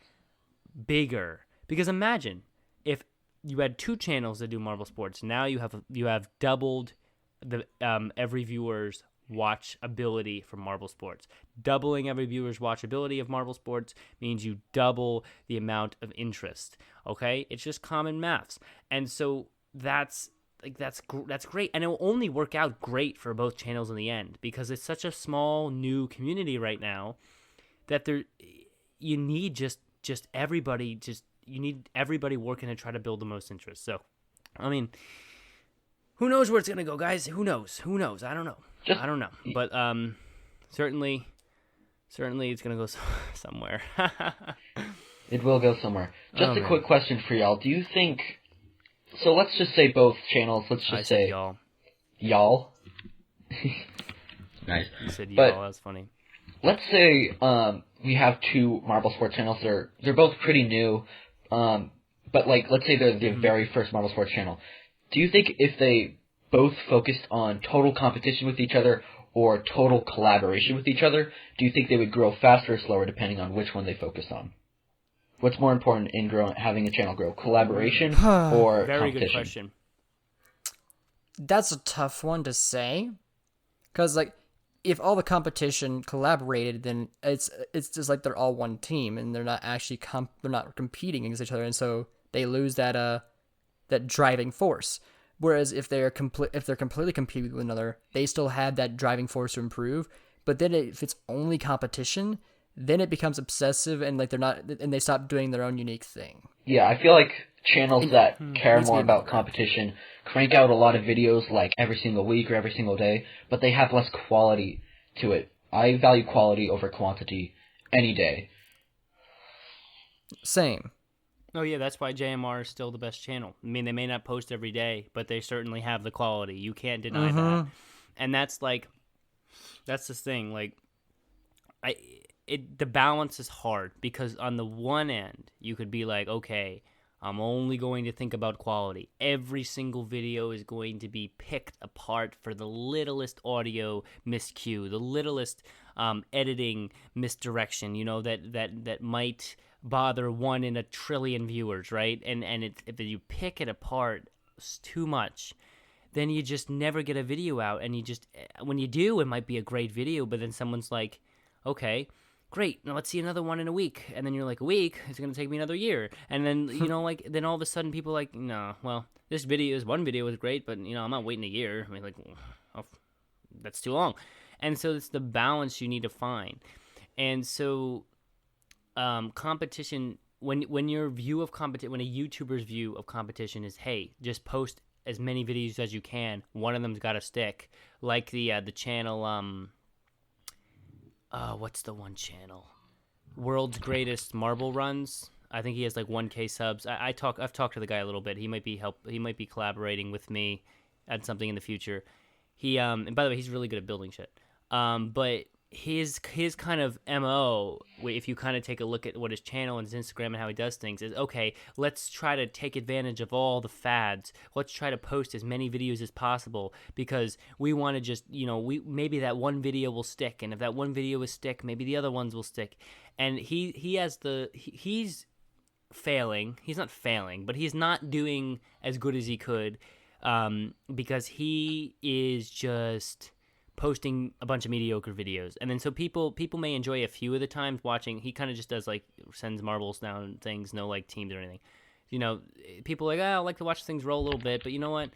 bigger. Because imagine if you had two channels that do Marble Sports. Now you have doubled the every viewer's watchability for Marble Sports. Doubling every viewer's watchability of Marble Sports means you double the amount of interest. Okay, it's just common maths, and so that's great, and it will only work out great for both channels in the end, because it's such a small new community right now that you need just everybody you need everybody working to try to build the most interest. So, I mean, who knows where it's gonna go, guys? Who knows? I don't know. I don't know. But certainly it's gonna go somewhere. It will go somewhere. Just a quick question for y'all. Do you think... So let's just say both channels. Let's just I say... said y'all. Y'all? Nice. You said But- y'all. That's funny. Let's say we have two Marble Sports channels. They're both pretty new, but let's say they're the very first Marble Sports channel. Do you think if they both focused on total competition with each other or total collaboration with each other, do you think they would grow faster or slower depending on which one they focus on? What's more important in having a channel grow, collaboration or Very competition? good question. That's a tough one to say, because if all the competition collaborated, then it's just like they're all one team and they're not actually they're not competing against each other, and so they lose that driving force. Whereas if they're completely competing with one another, they still have that driving force to improve. But then if it's only competition, then it becomes obsessive and they stop doing their own unique thing. Yeah, I feel like channels that care needs to more be about more. competition crank out a lot of videos every single week or every single day, but they have less quality to it. I value quality over quantity any day. Same. Oh yeah, that's why JMR is still the best channel. I mean, they may not post every day, but they certainly have the quality. You can't deny that. And that's the thing. the balance is hard because on the one end, you could be like, okay, I'm only going to think about quality. Every single video is going to be picked apart for the littlest audio miscue, the littlest editing misdirection, that might bother 1 in a trillion viewers, right? And if you pick it apart too much, then you just never get a video out, and when you do, it might be a great video, but then someone's like, okay, great, now let's see another one in a week, and then you're like, a week? It's going to take me another year, and then, then all of a sudden people are like, no, well, this one video was great, but, I'm not waiting a year. I mean, like, oh, that's too long. And so it's the balance you need to find. And so competition, when your view of competition, when a YouTuber's view of competition is, hey, just post as many videos as you can, one of them's got to stick, like the channel, what's the one channel? World's Greatest Marble Runs. I think he has like 1K subs. I've talked to the guy a little bit. He might be collaborating with me at something in the future. And by the way, he's really good at building shit. But his kind of MO, if you kind of take a look at what his channel and his Instagram and how he does things, is, okay, let's try to take advantage of all the fads. Let's try to post as many videos as possible because we want to just, maybe that one video will stick, and if that one video will stick, maybe the other ones will stick. And he's failing. He's not failing, but he's not doing as good as he could because he is just posting a bunch of mediocre videos, and then so people may enjoy a few of the times watching. He kind of just does, like, sends marbles down and things, no like teams or anything. People are like, I like to watch things roll a little bit, but you know what?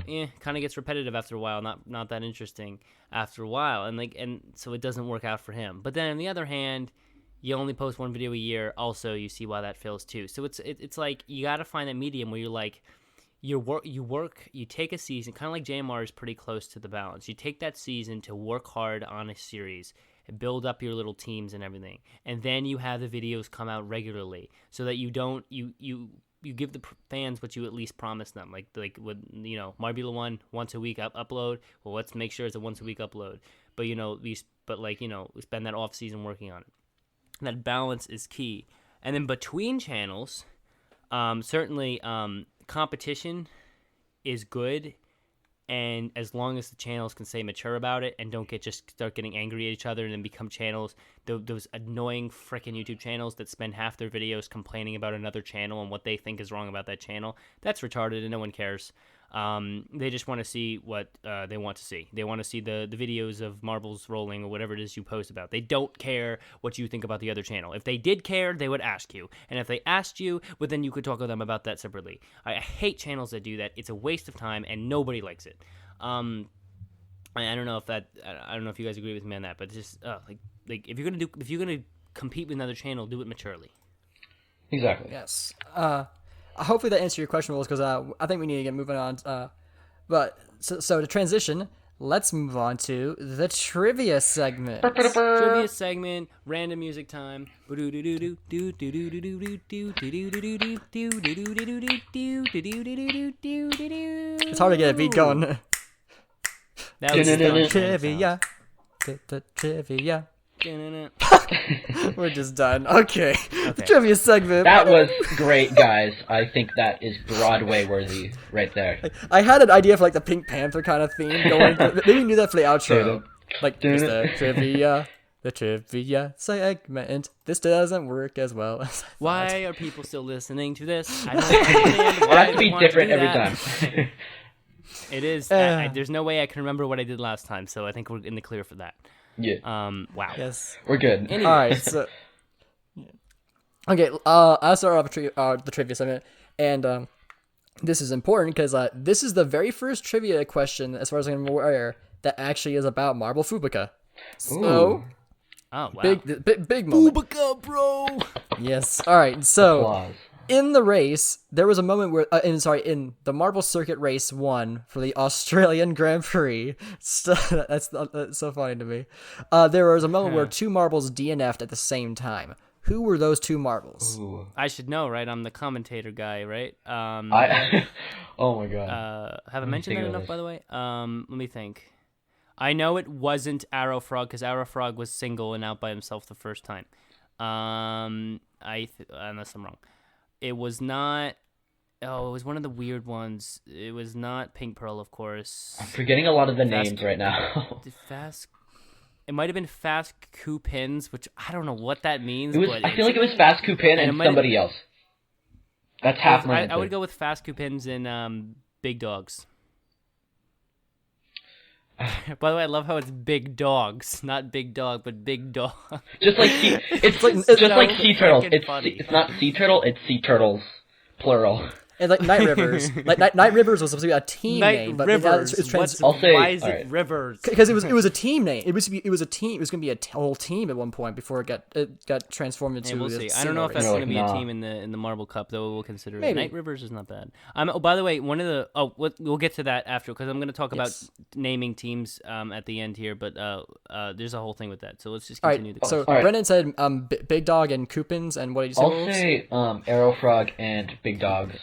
Kind of gets repetitive after a while, not that interesting after a while, and so it doesn't work out for him. But then on the other hand, you only post one video a year. Also, you see why that fails too. So it's like you got to find that medium where you're like, you take a season, kind of like JMR is pretty close to the balance. You take that season to work hard on a series, and build up your little teams and everything, and then you have the videos come out regularly, so that you give the fans what you at least promise them. Like with Marbula 1 once a week upload. Well, let's make sure it's a once a week upload. But we spend that off season working on it. And that balance is key. And then between channels, certainly. Competition is good, and as long as the channels can stay mature about it and don't start getting angry at each other and then become channels, those annoying freaking YouTube channels that spend half their videos complaining about another channel and what they think is wrong about that channel, that's retarded and no one cares. They just want to see what they want to see. They want to see the videos of marbles rolling or whatever it is you post about. They don't care what you think about the other channel. If they did care, they would ask you. And if they asked you, well, then you could talk to them about that separately. I hate channels that do that. It's a waste of time, and nobody likes it. I don't know if you guys agree with me on that, but it's just like if you're gonna compete with another channel, do it maturely. Exactly. Yes. Hopefully that answered your question, Willis, because I think we need to get moving on. But to transition, let's move on to the trivia segment. Trivia segment, random music time. It's hard to get a beat going. That was the Trivia. The trivia. We're just done. Okay. The trivia segment. That was great, guys. I think that is Broadway worthy right there. I had an idea for like the Pink Panther kind of theme going. Maybe we can do that for the outro. Like the trivia segment. This doesn't work as well as why are people still listening to this? I don't understand why it has to be different every time. It is. There's no way I can remember what I did last time, so I think we're in the clear for that. Yeah. Wow. Yes. We're good. Anyway. All right. So. Okay. I'll start off the trivia segment, and this is important because this is the very first trivia question, as far as I'm aware, that actually is about Marble Fubeca. So. Ooh. Oh wow. Big moment. Fubeca, bro. Yes. All right. So. Applause. In the race, there was a moment where, in the Marble Circuit Race 1 for the Australian Grand Prix, that's so funny to me, there was a moment where two marbles DNF'd at the same time. Who were those two marbles? Ooh. I should know, right? I'm the commentator guy, right? Oh my god. Haven't mentioned that enough, by the way. Let me think. I know it wasn't Arrow Frog because Arrow Frog was single and out by himself the first time. Unless I'm wrong, it was not. Oh, it was one of the weird ones. It was not Pink Pearl, of course. I'm forgetting a lot of the names right now. It might have been Fast Coup Pins, which I don't know what that means. I feel like it was Fast Coup Pin and somebody else. That's half my answer. I would go with Fast Coup Pins and Big Dogs. By the way, I love how it's Big Dogs, not Big Dog, but Big Dog. Just like it's like sea turtles. It's not sea turtle. It's sea turtles, plural. And like Night Rivers, Night Rivers was supposed to be a team name, but Rivers. Why is it Rivers? Because it was a team name. It was a team. It was going to be a whole team at one point before it got transformed into. We'll see. I don't know if that's going to be a team in the Marble Cup, though. We'll consider it. Night Rivers is not bad. Oh, by the way, we'll get to that after because I'm going to talk about naming teams at the end here, but there's a whole thing with that. So let's just continue. So Brennan said Big Dog and Coupons, and what did you say? I'll say Arrow Frog and Big Dogs.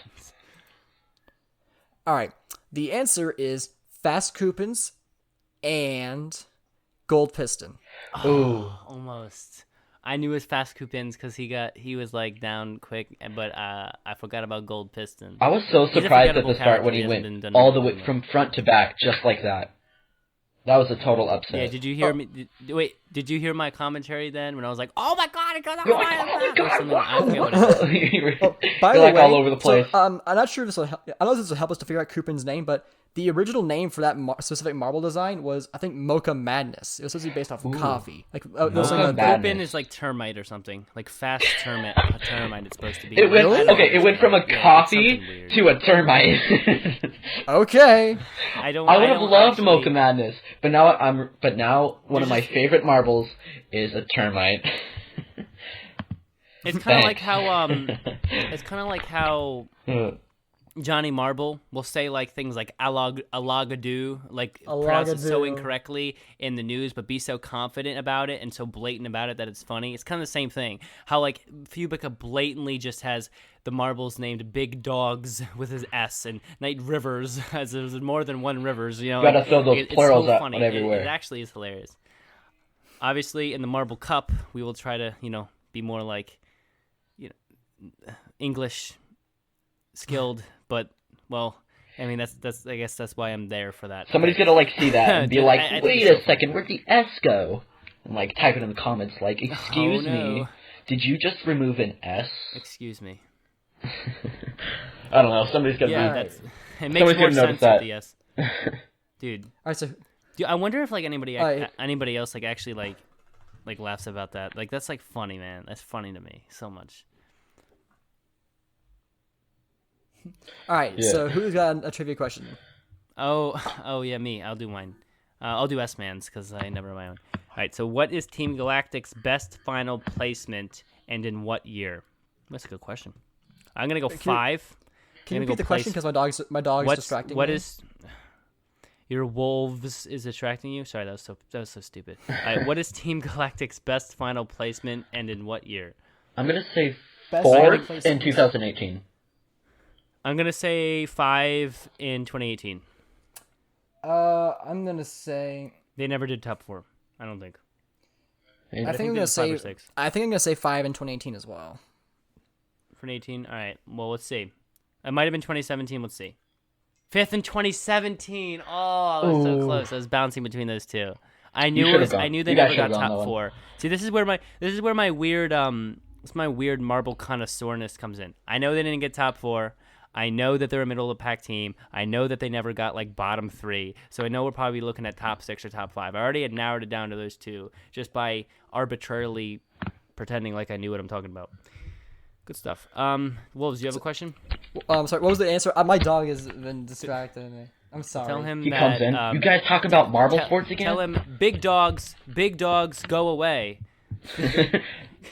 All right. The answer is Fast Coupons and Gold Piston. Oh, almost. I knew it was Fast Coupons because he was like down quick, but I forgot about Gold Piston. I was so surprised at the start when he went all the way from front to back just like that. That was a total upset. Yeah, did you hear me? Did you hear my commentary then when I was like, "Oh my god, it goes You're like, oh my god, wow. By the way, all over the place. So, I'm not sure if this will help. I know this will help us to figure out Coupons' name, but the original name for that specific marble design was, I think, Mocha Madness. It was supposed to be based off of coffee. Like Coupon is like termite or something, like fast termite. It's supposed to be. It went from a coffee to a termite. Okay. I would have loved Mocha Madness, but now one of my favorite marbles is a termite. It's kind of like how Johnny Marble will say like things like alagadoo, like pronounce it so incorrectly in the news, but be so confident about it and so blatant about it that it's funny. It's kind of the same thing. How like Fubeca blatantly just has the marbles named Big Dogs with his S and Night Rivers as there's more than one Rivers. You know, gotta throw those plurals so out everywhere. It actually is hilarious. Obviously, in the Marble Cup, we will try to be more like English skilled. But I mean that's I guess that's why I'm there for that. Somebody's gonna see that and be like, wait a second, where'd the S go? And type it in the comments excuse me, did you just remove an S? Excuse me. I don't know. Somebody's gonna it makes more sense with the S. Dude. All right, so I wonder if anybody else actually laughs about that. That's funny, man. That's funny to me so much. All right, so who's got a trivia question? Oh yeah, me. I'll do mine. I'll do S-Man's because I never have my own. All right, so what is Team Galactic's best final placement and in what year? That's a good question. I'm going to go 5. Can you repeat the question because my dog is distracting me? What is... Your wolves is distracting you? Sorry, that was so stupid. All right, what is Team Galactic's best final placement and in what year? I'm going to say 4th in 2018. I'm going to say 5 in 2018. I'm going to say... They never did top 4, I don't think. I think I'm going to say 5 in 2018 as well. 2018? All right, well, let's see. It might have been 2017, let's see. 5th in 2017. Oh, that was so close. I was bouncing between those two. I knew they never got top 4. See, this is where my weird marble connoisseurness comes in. I know they didn't get top 4. I know that they're a middle of the pack team. I know that they never got bottom 3. So I know we're probably looking at top 6 or top 5. I already had narrowed it down to those two just by arbitrarily pretending like I knew what I'm talking about. Good stuff. Wolves, do you have a question? I'm sorry. What was the answer? My dog has been distracting me. I'm sorry. Tell him he comes in. You guys talk about marble sports again? Tell him big dogs, go away.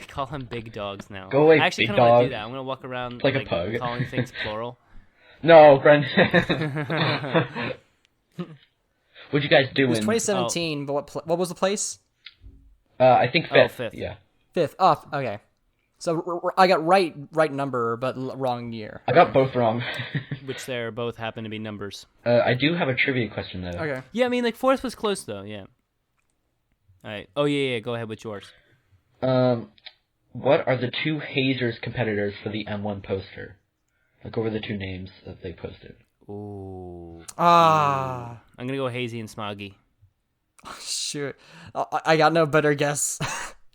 Call him Big Dogs now. Go away, I actually kind of want to do that. I'm going to walk around like a pug. Calling things plural. No, friend. What'd you guys do? It was 2017, but what was the place? I think 5th. Oh, 5th. Yeah. 5th. Oh, okay. So I got right number, but wrong year. I got both wrong. Which they both happen to be numbers. I do have a trivia question, though. Okay. Yeah, I mean, like, fourth was close, though, yeah. All right. Oh, yeah, go ahead with yours. What are the two Hazers competitors for the M1 poster? Like, over the two names that they posted. Ooh. Ah. I'm going to go Hazy and Smoggy. Shoot. I got no better guess.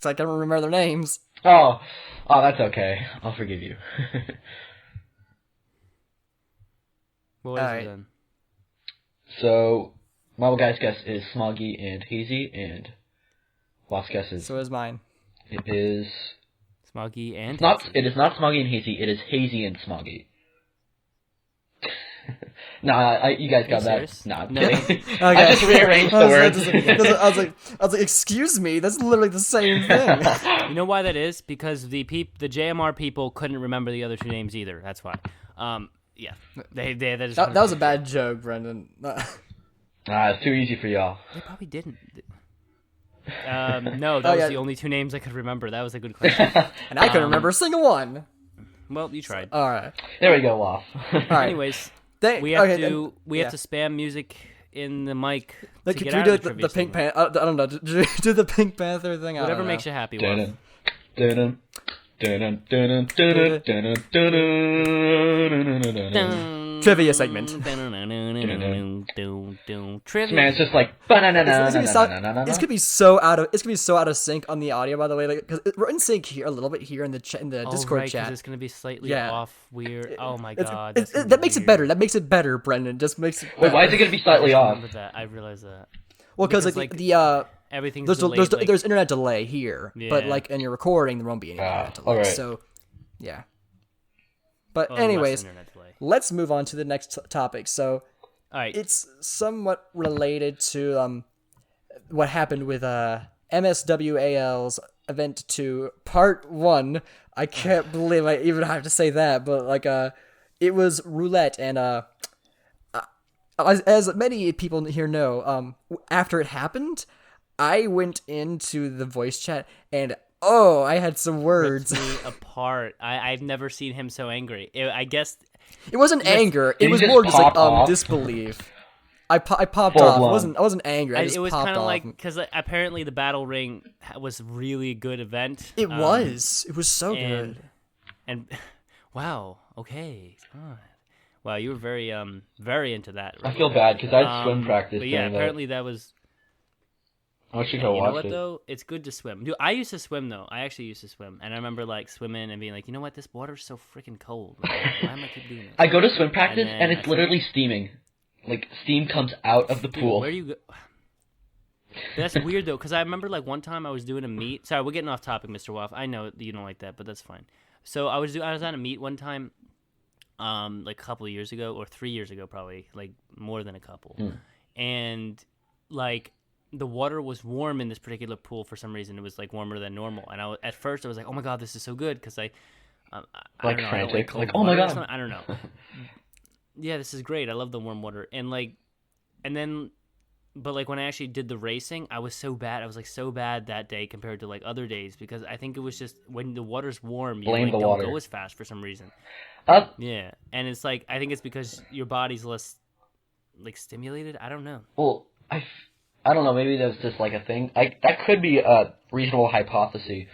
So I can't remember their names. Oh, that's okay. I'll forgive you. What was All right. it then? So, Marble Guy's guess is Smoggy and Hazy, and Lost guess is... So is mine. It is... Smoggy and Hazy. It is not Smoggy and Hazy, it is Hazy and Smoggy. Nah, you guys got that. Serious? Nah, I'm No. kidding. Okay. I just rearranged the words. I was like, excuse me, that's literally the same thing. You know why that is? Because the JMR people couldn't remember the other two names either. That's why. Yeah. That was a bad joke, Brendan. It's too easy for y'all. They probably didn't. No, that was the only two names I could remember. That was a good question. And I couldn't remember a single one. Well, you tried. All right. Oh, There we go, Lost. All right. Anyways, we have to spam music in the mic. Like, to could get you out do of the the trivia Pink segment. Panther? I don't know. Do the Pink Panther thing. Whatever makes you happy. Wolf. Dun-dun. Dun-dun, dun-dun, dun-dun, dun-dun, dun-dun, dun-dun. Trivia segment. Trivia. Man, it's just like... It's gonna be so out of sync on the audio. By the way, because we're in sync here a little bit here in the Discord right, 'cause chat. it's gonna be slightly Yeah. off, weird. Oh my It's- god, that makes it better. That makes it better, Brendan. Just makes it. Wait, why is it going to be slightly off? Remember that? I realized that. Well, because because, like like, the Everything's delayed, like, there's internet delay here, but Yeah. like in your recording there won't be any internet delay. alright. So, yeah. But well, less anyways, internet delay. let's move on to the next topic. So All right. it's somewhat related to what happened with MSWAL's Event 2 Part 1. I can't believe I even have to say that, but like it was roulette, and as many people here know, after it happened, I went into the voice chat and I had some words. Rips me apart. I've never seen him so angry. I guess It wasn't anger. Did It he was just more just like pop off? disbelief. I popped Full off. blown. I wasn't angry. I just it was popped kind of off. like because apparently the battle ring was really good event. It was. It was so and- good. And wow. Okay. God. Wow, you were very into that. I Right? feel bad because I had swim practice But yeah, during apparently that was. I should You go know watch what it. though? It's good to swim. Dude, I used to swim though. I actually used to swim, and I remember like swimming and being like, you know what? This water's so freaking cold. Like, why am I keep doing this? I go to swim practice then and it's I literally steaming. Like, steam comes out of the Dude, pool. where do you go? That's weird though, because I remember like one time I was doing a meet. Sorry, we're getting off topic, Mr. Waff. I know that you don't like that, but that's fine. So I was on a meet one time, like a couple of years ago or 3 years ago, probably like more than a couple, and like the water was warm in this particular pool for some reason. It was like warmer than normal, and at first I was like, oh my god, this is so good because I Like don't know, I don't frantic, cold like, oh my water or God. something. I don't know. Yeah, this is great. I love the warm water. But like when I actually did the racing, I was so bad. I was like so bad that day compared to like other days because I think it was just when the water's warm, you Blame like the don't water. go as fast for some reason. Uh, Yeah, and it's like I think it's because your body's less like stimulated. I don't know. well, I don't know, maybe that's just like a thing. That could be a reasonable hypothesis,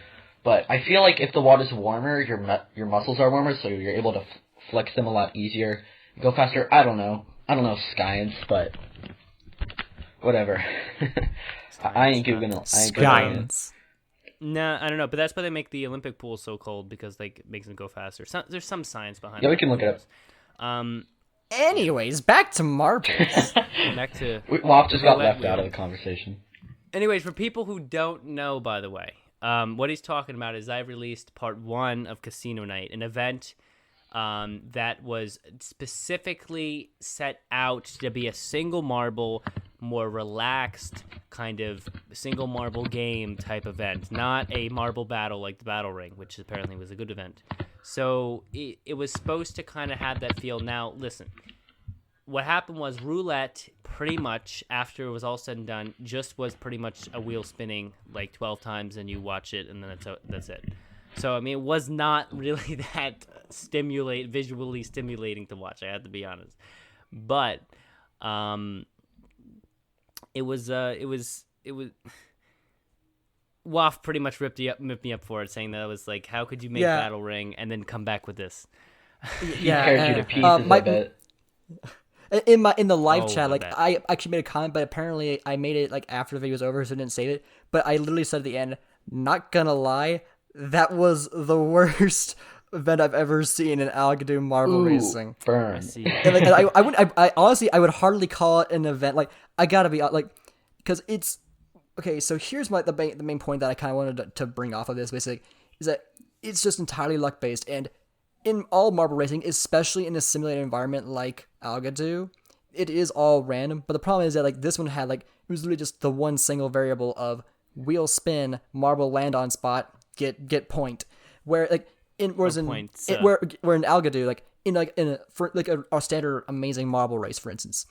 but I feel like if the water's warmer, your muscles are warmer, so you're able to flex them a lot easier, go faster. I don't know science, but whatever. I ain't googling it. Science. Nah, I don't know, but that's why they make the Olympic pool so cold because like it makes them go faster. There's some science behind it. Yeah, we can look it up. Anyways, back to marbles. Back to Wop just got roulette left out wheel. of the conversation. Anyways, for people who don't know, by the way, what he's talking about is I released part 1 of Casino Night, an event that was specifically set out to be a single marble, more relaxed kind of single marble game type event, not a marble battle like the Battle Ring, which apparently was a good event. So it was supposed to kind of have that feel. Now, listen. What happened was roulette pretty much after it was all said and done just was pretty much a wheel spinning like 12 times and you watch it and then that's it. So I mean, it was not really that visually stimulating to watch. I have to be honest, but it was. Waff pretty much ripped me up for it, saying that I was like, "How could you make Battle Ring and then come back with this?" Yeah, Compared you to pieces, I bet. In the live chat, like that. I actually made a comment, but apparently I made it like after the video was over, so I didn't save it. But I literally said at the end, "Not gonna lie, that was the worst event I've ever seen in Algodoom marble racing." Burn. I see. And like, I honestly, I would hardly call it an event. Like, I gotta be like, because it's okay. So here's the main point that I kind of wanted to bring off of this, basically, is that it's just entirely luck based, and in all marble racing, especially in a simulated environment like Algodoo, it is all random. But the problem is that like this one had like it was literally just the one single variable of wheel spin, marble land on spot, get point. Where like where in Algodoo, like in a standard amazing marble race, for instance,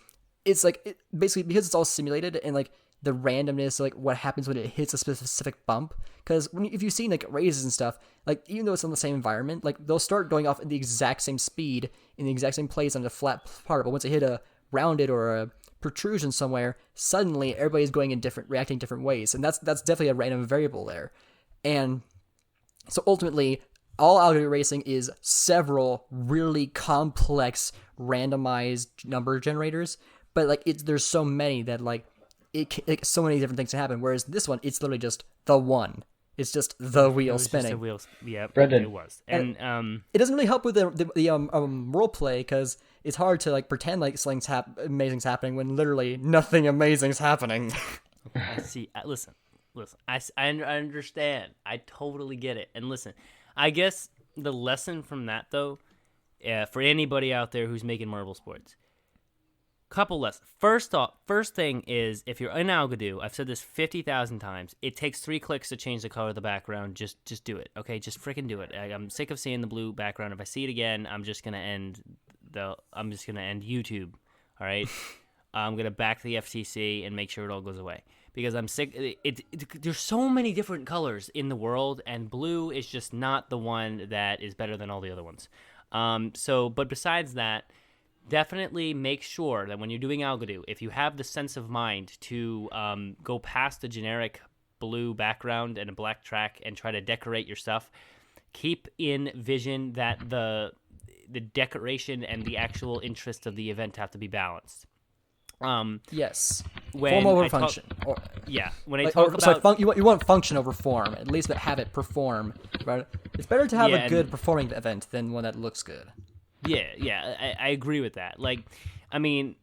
it's like basically because it's all simulated and like the randomness, like what happens when it hits a specific bump. Because if you've seen like races and stuff, like even though it's in the same environment, like they'll start going off at the exact same speed in the exact same place on the flat part, but once they hit a rounded or a protrusion somewhere, suddenly everybody's going in reacting different ways, and that's definitely a random variable there. And so ultimately, all Algodoom racing is several really complex randomized number generators, but like there's so many that like so many different things can happen. Whereas this one, it's literally just the one. It's just the wheel spinning. Yeah, Brendan. it was, and it doesn't really help with the role play because it's hard to like pretend like amazing's happening when literally nothing amazing's happening. I see. Listen. I understand. I totally get it. And listen, I guess the lesson from that though, for anybody out there who's making marble sports. Couple lessons. First thing is, if you're in Algodoo, I've said this 50,000 times, it takes 3 clicks to change the color of the background. Just do it, okay? Just freaking do it. I'm sick of seeing the blue background. If I see it again, I'm just gonna end YouTube. All right, I'm gonna back the FTC and make sure it all goes away because I'm sick. There's so many different colors in the world, and blue is just not the one that is better than all the other ones. But besides that. Definitely make sure that when you're doing Algodoo, if you have the sense of mind to go past the generic blue background and a black track and try to decorate your stuff, keep in vision that the decoration and the actual interest of the event have to be balanced. Yes. When form over I function. When I talk about... you want function over form, at least have it perform. Right? It's better to have a good performing event than one that looks good. Yeah, I agree with that. Like, I mean,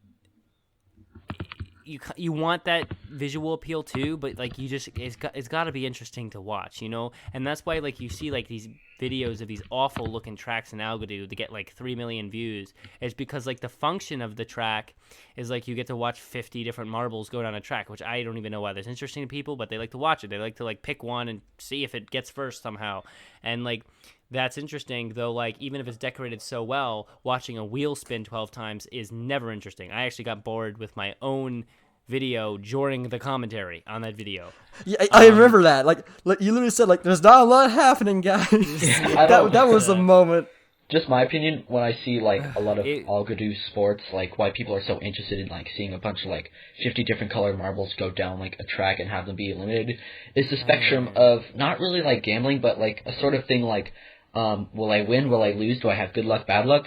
you want that visual appeal too, but like it's got to be interesting to watch, you know. And that's why like you see like these videos of these awful looking tracks in Algodoo to get like 3 million views. It's because like the function of the track is like you get to watch 50 different marbles go down a track, which I don't even know why that's interesting to people, but they like to watch it. They like to like pick one and see if it gets first somehow, and like. That's interesting, though, like, even if it's decorated so well, watching a wheel spin 12 times is never interesting. I actually got bored with my own video during the commentary on that video. Yeah, I remember that. Like, you literally said, like, there's not a lot happening, guys. That was a moment. Just my opinion, when I see, like, a lot of Algodoo sports, like, why people are so interested in, like, seeing a bunch of, like, 50 different colored marbles go down, like, a track and have them be eliminated, is the spectrum of not really, like, gambling, but, like, a sort of thing like, will I win? Will I lose? Do I have good luck, bad luck?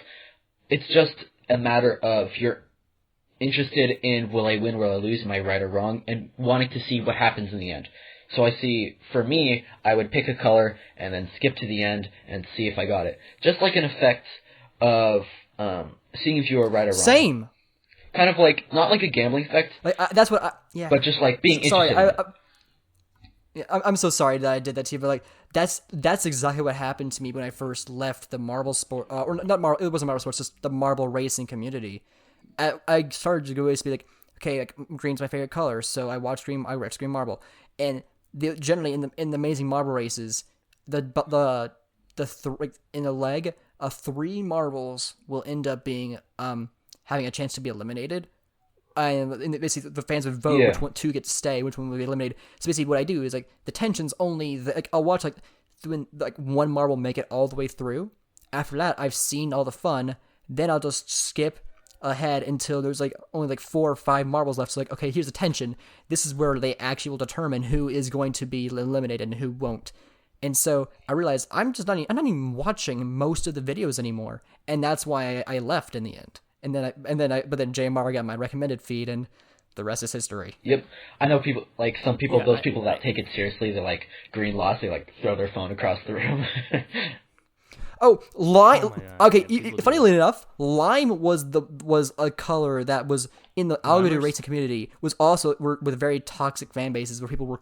It's just a matter of you're interested in will I win, will I lose, am I right or wrong, and wanting to see what happens in the end. So I see, for me, I would pick a color and then skip to the end and see if I got it. Just like an effect of seeing if you were right or wrong. Same. Kind of like, not like a gambling effect. Like that's what yeah. But just like being interested in it. I'm so sorry that I did that to you, but like that's exactly what happened to me when I first left the marble sport, or not marble. It wasn't marble sports, just the marble racing community. I started to go to be like, okay, like green's my favorite color, so I watched green. I watched green marble, and generally in the amazing marble races, in a leg, 3 marbles will end up being having a chance to be eliminated. And basically, the fans would vote which one to get to stay, which one would be eliminated. So basically, what I do is like the tension's only I'll watch like when like one marble make it all the way through. After that, I've seen all the fun. Then I'll just skip ahead until there's like only like 4 or 5 marbles left. So like, okay, here's the tension. This is where they actually will determine who is going to be eliminated and who won't. And so I realized I'm not even watching most of the videos anymore, and that's why I left in the end. But then JMR got my recommended feed, and the rest is history. Yep, I know people like some people. Those people that take it seriously, they're like green loss. They like throw their phone across the room. Oh, lime. Oh okay, yeah, funnily enough, lime was a color that was in the algorithm racing community. Was also with very toxic fan bases where people were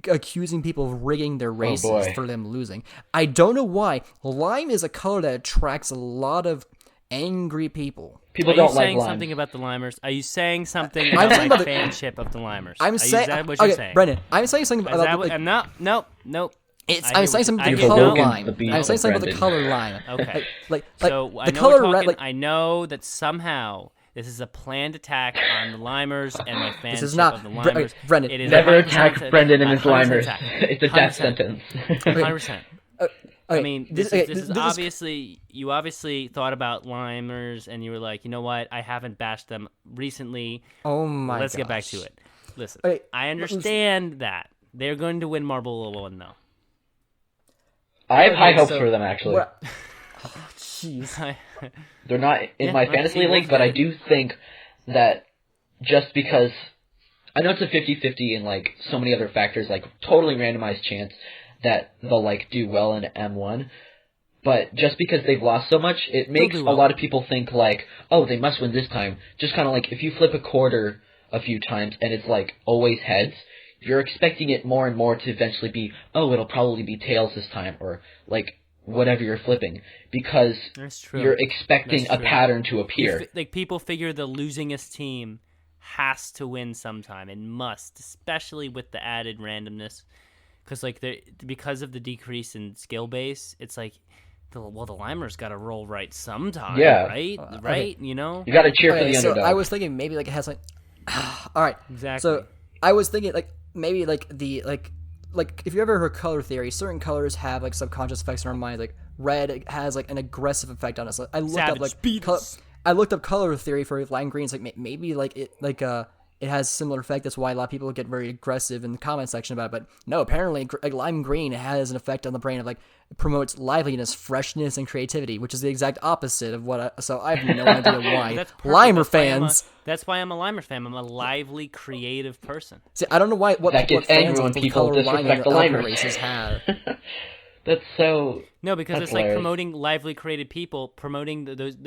accusing people of rigging their races for them losing. I don't know why. Lime is a color that attracts a lot of angry people. People don't like lime. Are you saying something about the Limers? Are you saying something about the fanship of the Limers? Is that what you're saying? Brendan, I'm saying something about nope. I'm saying something about the color lime. I'm saying something about the color lime. Okay. So the color red. I know that somehow this is a planned attack on the Limers and my fanship of the Limers. Brendan, it is never attack Brendan and his Limers. It's a death sentence. 100%. Okay, I mean, this is obviously you obviously thought about Limers and you were like, you know what? I haven't bashed them recently. Oh my! Let's get back to it. Listen, okay, I understand that they're going to win Marble 1 though. I have high hopes for them, actually. Jeez. They're not in my fantasy league, but I do think that just because I know it's a 50-50 and like so many other factors, like totally randomized chance that they'll like do well in M1, but just because they've lost so much, it makes a lot of people think like, oh, they must win this time. Just kind of like if you flip a quarter a few times and it's like always heads, you're expecting it more and more to eventually be, oh, it'll probably be tails this time, or like whatever you're flipping, because you're expecting a pattern to appear. Like people figure the losingest team has to win sometime and must, especially with the added randomness, because like because of the decrease in skill base, it's like, the Limers got to roll right sometime, right? Right? Okay. You know, you got to cheer for the underdog. I was thinking maybe like it has like, all right, exactly. So I was thinking like maybe like the like if you ever heard color theory, certain colors have like subconscious effects in our mind. Like red has like an aggressive effect on us. I looked up color theory for lime green. It's like maybe like it has a similar effect. That's why a lot of people get very aggressive in the comment section about it. But no, apparently like lime green has an effect on the brain of like it promotes liveliness, freshness, and creativity, which is the exact opposite of what. So I have no idea why Limer fans. That's why I'm a Limer fan. I'm a lively, creative person. See, I don't know what gets angry when people disrespect the Limers races have. That's so... No, because it's hilarious. like promoting lively, creative people, promoting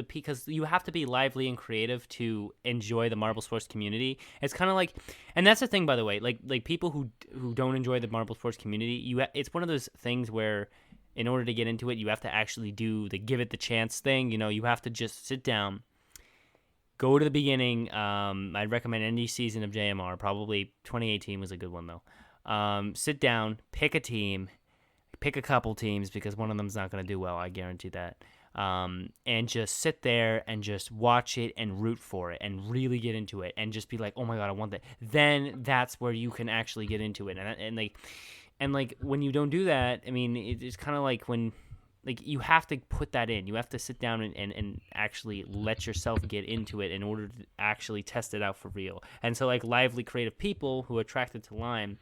because you have to be lively and creative to enjoy the marble sports community. It's kind of like, and that's the thing, by the way, like people who don't enjoy the marble sports community, it's one of those things where in order to get into it, you have to actually do the give it the chance thing. You know, you have to just sit down, go to the beginning. I'd recommend any season of JMR. Probably 2018 was a good one though. Sit down, pick a team. Pick a couple teams because one of them's not going to do well. I guarantee that. And just sit there and just watch it and root for it and really get into it and just be like, oh my God, I want that. Then that's where you can actually get into it. And like when you don't do that, I mean, it's kind of like when like you have to put that in. You have to sit down and actually let yourself get into it in order to actually test it out for real. And so like lively, creative people who are attracted to Lime,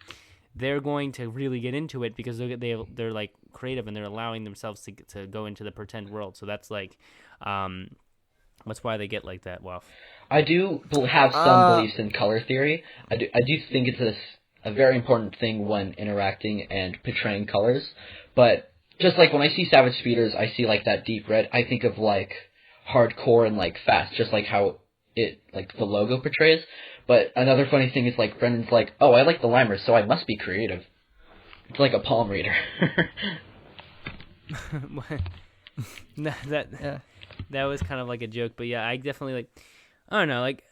they're going to really get into it because they're like creative and they're allowing themselves to go into the pretend world. So that's like, that's why they get like that. Wow. I do have some beliefs in color theory. I do think it's a very important thing when interacting and portraying colors. But just like when I see Savage Speeders, I see like that deep red. I think of like hardcore and like fast, just like how it like the logo portrays. But another funny thing is, like, Brendan's like, oh, I like the Limers, so I must be creative. It's like a palm reader. that was kind of like a joke, but yeah, I definitely, like, I don't know, like,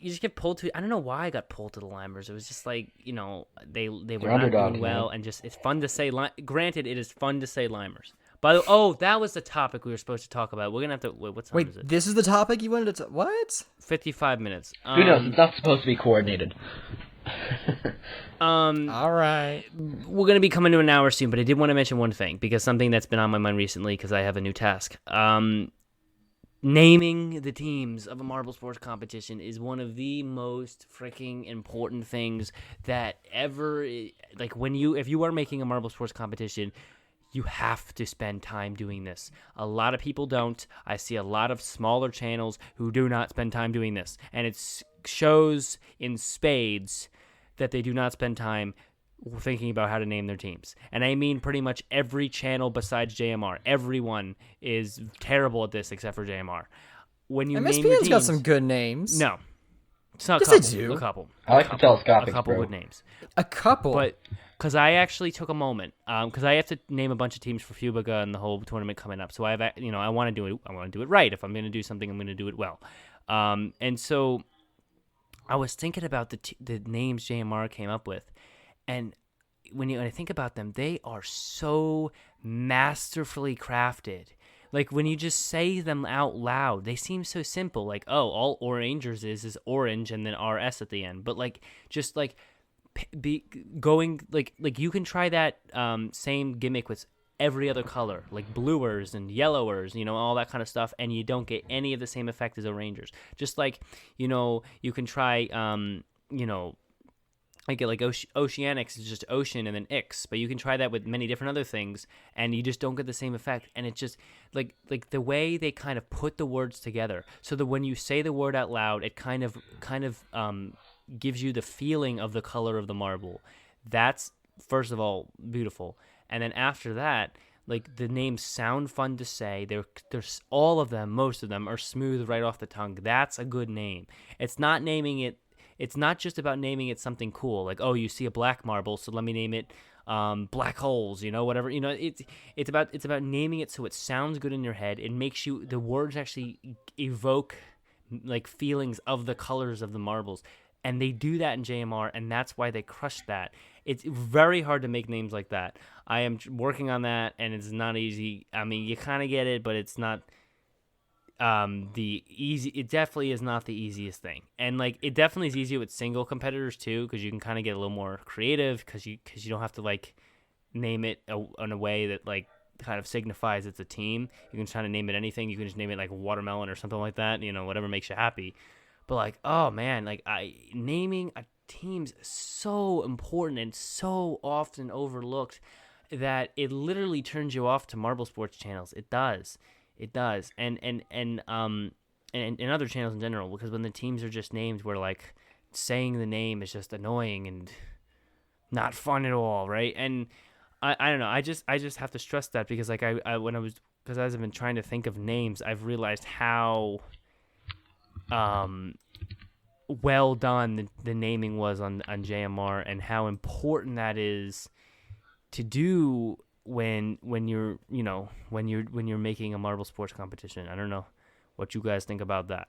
you just get pulled to, I don't know why I got pulled to the Limers. It was just like, you know, they were not doing well, man. And just, it's fun to say, granted, it is fun to say Limers. By the way, that was the topic we were supposed to talk about. We're going to have to... Wait, what time is it? This is the topic you wanted to... What? 55 minutes. Who knows? It's not supposed to be coordinated. All right. We're going to be coming to an hour soon, but I did want to mention one thing, because something that's been on my mind recently, because I have a new task. Naming the teams of a marble sports competition is one of the most freaking important things that ever, like, if you are making a marble sports competition, you have to spend time doing this. A lot of people don't. I see a lot of smaller channels who do not spend time doing this, and it shows in spades that they do not spend time thinking about how to name their teams. And I mean pretty much every channel besides JMR. Everyone is terrible at this except for JMR. When you name your MSPN's teams, got some good names. No. It's not Yes, a couple. they do. A couple. I like the telescopics, A couple bro. good names. A couple. But because I actually took a moment, because I have to name a bunch of teams for Fubeca and the whole tournament coming up. So I want to do it. I want to do it right. If I'm going to do something, I'm going to do it well. And so I was thinking about the names JMR came up with, and when I think about them, they are so masterfully crafted. Like, when you just say them out loud, they seem so simple. Like, oh, all Orangers is orange and then RS at the end. But like, just like like you can try that same gimmick with every other color, like bluers and yellowers, all that kind of stuff, and you don't get any of the same effect as Orangers. Just like, you can try, like Oceanics is just ocean and then X, but you can try that with many different other things, and you just don't get the same effect. And it's just like the way they kind of put the words together, so that when you say the word out loud, it kind of gives you the feeling of the color of the marble. That's, first of all, beautiful. And then after that, like, the names sound fun to say. There's all of them, most of them are smooth right off the tongue. That's a good name. It's not just about naming it something cool, like, oh, you see a black marble, so let me name it black holes, whatever. It's about naming it so it sounds good in your head. It makes the words actually evoke like feelings of the colors of the marbles. And they do that in JMR, and that's why they crushed that. It's very hard to make names like that. I am working on that, and it's not easy. I mean, you kind of get it, but it's not it definitely is not the easiest thing. And like, it definitely is easier with single competitors too, because you can kind of get a little more creative, because you don't have to like name it in a way that like kind of signifies it's a team. You can try to name it anything. You can just name it like watermelon or something like that, whatever makes you happy. But like, oh man, like, naming a team's so important and so often overlooked that it literally turns you off to marble sports channels. It does. And other channels in general, because when the teams are just named where like saying the name is just annoying and not fun at all, right? And I don't know, I just have to stress that, because like as I've been trying to think of names, I've realized how well done the naming was on JMR, and how important that is to do when you're making a marble sports competition. I don't know what you guys think about that.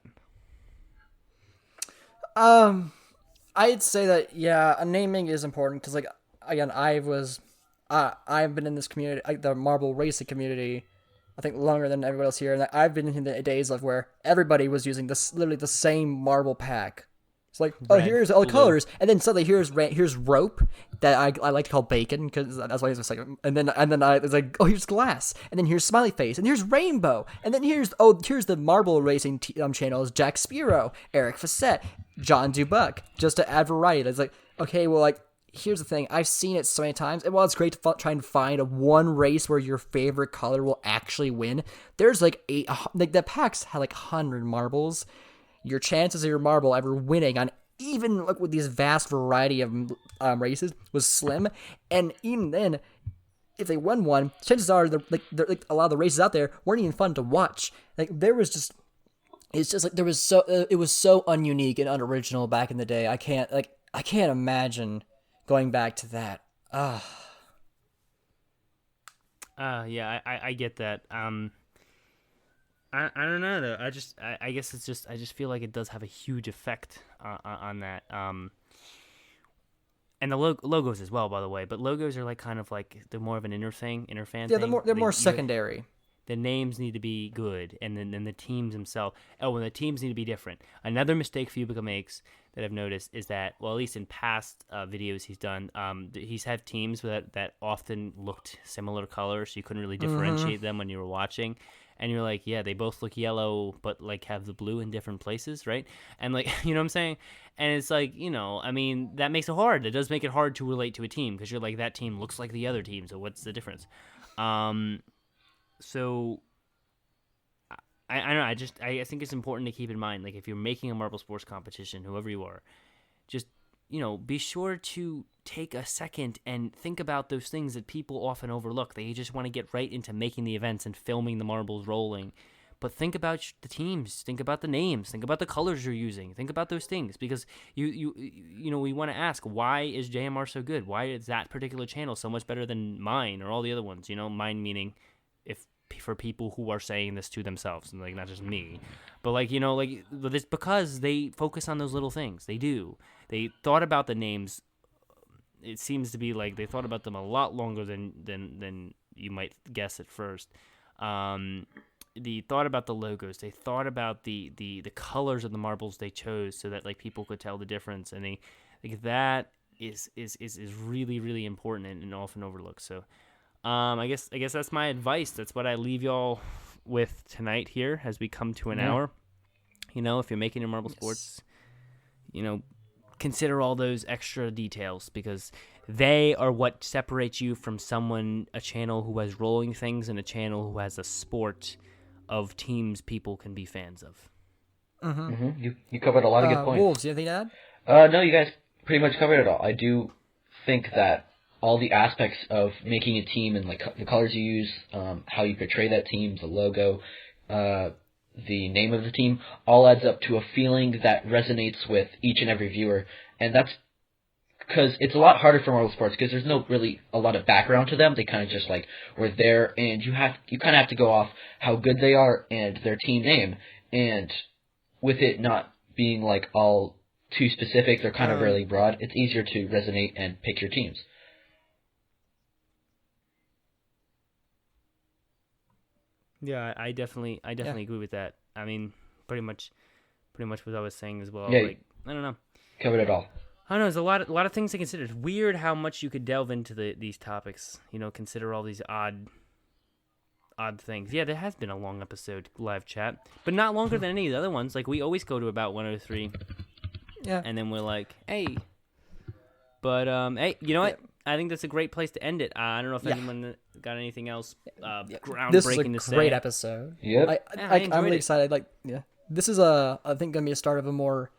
I'd say that, yeah, a naming is important, because like, again, I've been in this community, like the marble racing community, I think longer than everybody else here, and I've been in the days of where everybody was using literally the same marble pack. It's like, oh, Red, here's all the blue. colors, and then suddenly here's rope that I like to call bacon, because that's why it's like, and then it's like, oh, here's glass, and then here's smiley face, and here's rainbow, and then here's the marble racing channels: Jack Spiro, Eric Facette, John Dubuck, just to add variety. It's like, okay, well, like, here's the thing, I've seen it so many times, and while it's great to try and find one race where your favorite color will actually win, there's like the packs had like 100 marbles. Your chances of your marble ever winning on even like with these vast variety of races was slim, and even then, if they won one, chances are like a lot of the races out there weren't even fun to watch. Like, it was so ununique and unoriginal back in the day. I can't imagine going back to that. Yeah, I get that. I don't know though. I guess it's just, I just feel like it does have a huge effect on that. And the logos as well, by the way. But logos are like kind of like, they're more of an inner fan Yeah, thing. they're more secondary. the names need to be good, and then the teams themselves. Oh, and the teams need to be different. Another mistake Fubeca makes that I've noticed is that, well, at least in past videos he's done, he's had teams that often looked similar colors, so you couldn't really differentiate them when you were watching. And you're like, yeah, they both look yellow, but like have the blue in different places, right? And like, you know what I'm saying? And it's like, I mean, that makes it hard. It does make it hard to relate to a team because you're like, that team looks like the other team, so what's the difference? So I don't know. I think it's important to keep in mind, like if you're making a marble sports competition, whoever you are, just be sure to take a second and think about those things that people often overlook. They just want to get right into making the events and filming the marbles rolling. But think about the teams, think about the names, think about the colors you're using, think about those things, because we want to ask, why is JMR so good? Why is that particular channel so much better than mine or all the other ones? Mine meaning for people who are saying this to themselves, and like not just me, but but it's because they focus on those little things. They do. They thought about the names. It seems to be like they thought about them a lot longer than you might guess at first. They thought about the logos. They thought about the colors of the marbles they chose, so that like people could tell the difference. And that is really, really important and often overlooked. So. I guess that's my advice. That's what I leave y'all with tonight here as we come to an hour. If you're making your marble sports, consider all those extra details, because they are what separates you from a channel who has rolling things and a channel who has a sport of teams people can be fans of. You covered a lot of good points. Wolves, you have anything to add? No, you guys pretty much covered it all. I do think that all the aspects of making a team and like the colors you use, how you portray that team, the logo, the name of the team, all adds up to a feeling that resonates with each and every viewer. And that's because it's a lot harder for marble sports because there's no really a lot of background to them. They kind of just like were there, and you kind of have to go off how good they are and their team name. And with it not being like all too specific, they're kind of really broad. It's easier to resonate and pick your teams. Yeah, I definitely agree with that. I mean, pretty much what I was saying as well. Yeah, like, I don't know. Covered it all. I don't know. There's a lot of things to consider. It's weird how much you could delve into these topics. Consider all these odd things. Yeah, there has been a long episode live chat, but not longer than any of the other ones. Like we always go to about 103. Yeah. And then we're like, hey. But hey, you know what? I think that's a great place to end it. I don't know if anyone got anything else groundbreaking this is a to say. great episode. Yep. I'm really excited. This is I think gonna be a start of a more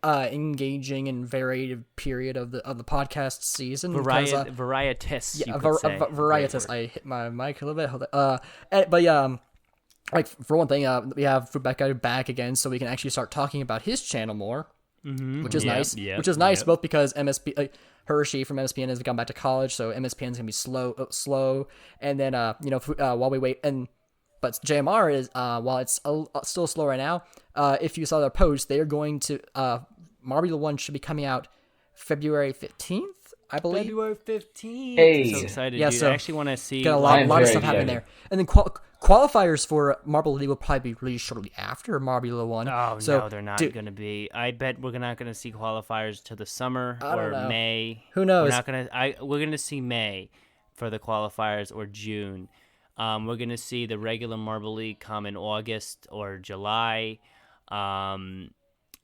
engaging and varied period of the podcast season. Varietous. Yeah, varietous. I hit my mic a little bit. Hold on. But yeah, like for one thing, we have Fubeca back again, so we can actually start talking about his channel more, which is nice. Which is nice, both because MSP. Hershey from MSPN has gone back to college, so MSPN is gonna be slow. And then while we wait, but JMR is while it's still slow right now. If you saw their post, they are going to Marbula 1 should be coming out February 15th, I believe. February 15th. Hey. So excited, yeah, dude. so I actually want to see got a lot of stuff happening there. And then qualifiers for Marble League will probably be released shortly after Marbula 1. Oh, so, no, they're not going to be. I bet we're not going to see qualifiers till the summer or May. Who knows? We're going to see May for the qualifiers or June. We're going to see the regular Marble League come in August or July.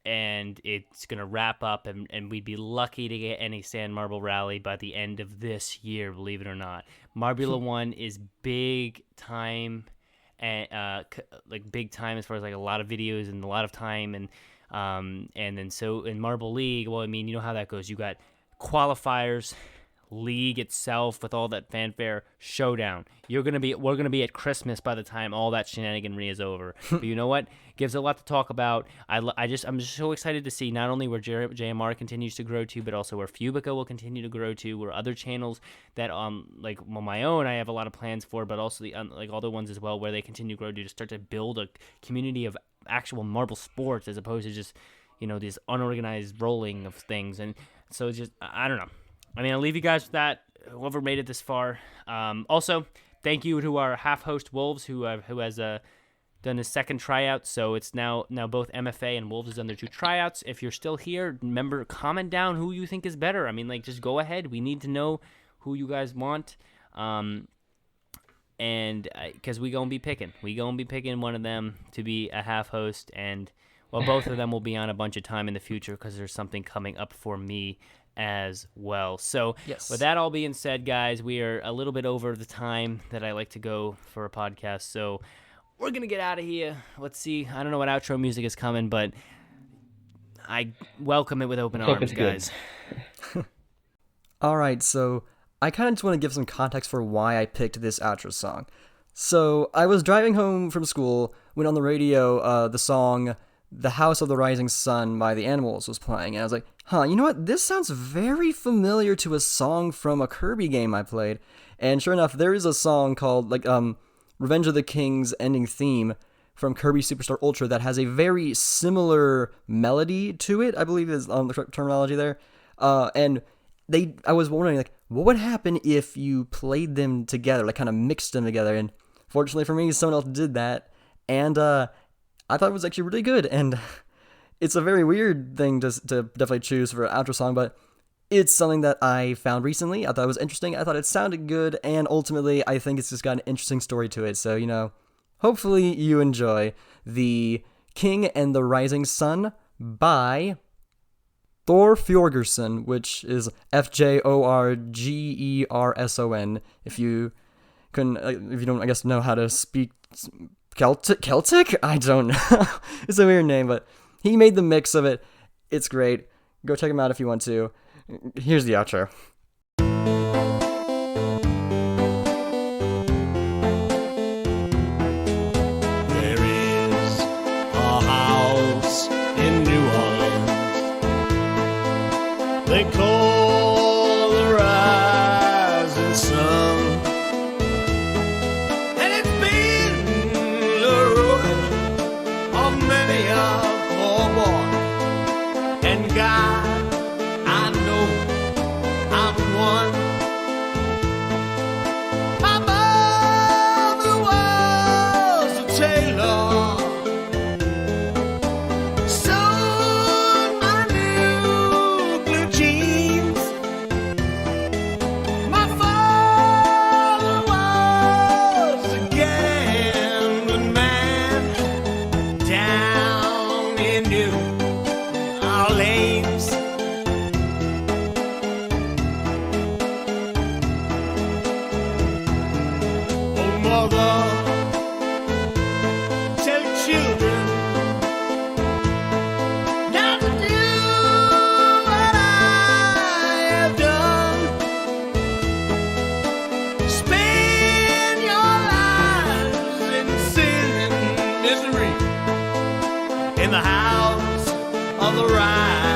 And it's going to wrap up, and we'd be lucky to get any Sand Marble Rally by the end of this year, believe it or not. Marbula 1 is big time, and big time as far as like a lot of videos and a lot of time, and then so in Marble League, well, I mean, you know how that goes. You got qualifiers, league itself with all that fanfare, showdown. We're gonna be at Christmas by the time all that shenaniganry is over. But you know what? Gives a lot to talk about. I'm just so excited to see not only where JMR continues to grow to, but also where Fubeca will continue to grow to, where other channels that my own I have a lot of plans for, but also the other ones as well, where they continue to grow to start to build a community of actual marble sports as opposed to just this unorganized rolling of things. And so it's just I don't know. I mean, I'll leave you guys with that. Whoever made it this far. Also, thank you to our half-host Wolves who has done his second tryout. So it's now both MFA and Wolves has done their 2 tryouts. If you're still here, remember, comment down who you think is better. I mean, like, just go ahead. We need to know who you guys want. And because we gonna be picking one of them to be a half host, and well, both of them will be on a bunch of time in the future because there's something coming up for me as well. So Yes. With that all being said, guys, we are a little bit over the time that I like to go for a podcast, so we're gonna get out of here. Let's see, I don't know what outro music is coming, but I welcome it with open Hope arms, it's good. guys. All right, so I kind of just want to give some context for why I picked this outro song. So I was driving home from school when on the radio the song "The House of the Rising Sun" by the Animals was playing, and I was like, you know what? This sounds very familiar to a song from a Kirby game I played. And sure enough, there is a song called Revenge of the King's ending theme from Kirby Superstar Ultra that has a very similar melody to it, I believe is the correct terminology there. And I was wondering, like, what would happen if you played them together, like kind of mixed them together? And fortunately for me, someone else did that, and I thought it was actually really good. And it's a very weird thing to definitely choose for an outro song, but it's something that I found recently. I thought it was interesting. I thought it sounded good, and ultimately, I think it's just got an interesting story to it. So, hopefully you enjoy The King and the Rising Sun by Thor Fjorgerson, which is Fjorgerson. If you don't, I guess, know how to speak Celtic? I don't know. It's a weird name, but he made the mix of it. It's great. Go check him out if you want to. Here's the outro. There is a house in New Orleans they call the Rising Sun, and it's been the ruin of many a poor boy. And God, I know I'm one. My mother was a tailor, sewed my new blue jeans. My father was a gambling man down in New Orleans. Oh, mother, tell children not to do what I have done. Spend your lives in sin and misery in the house of the rising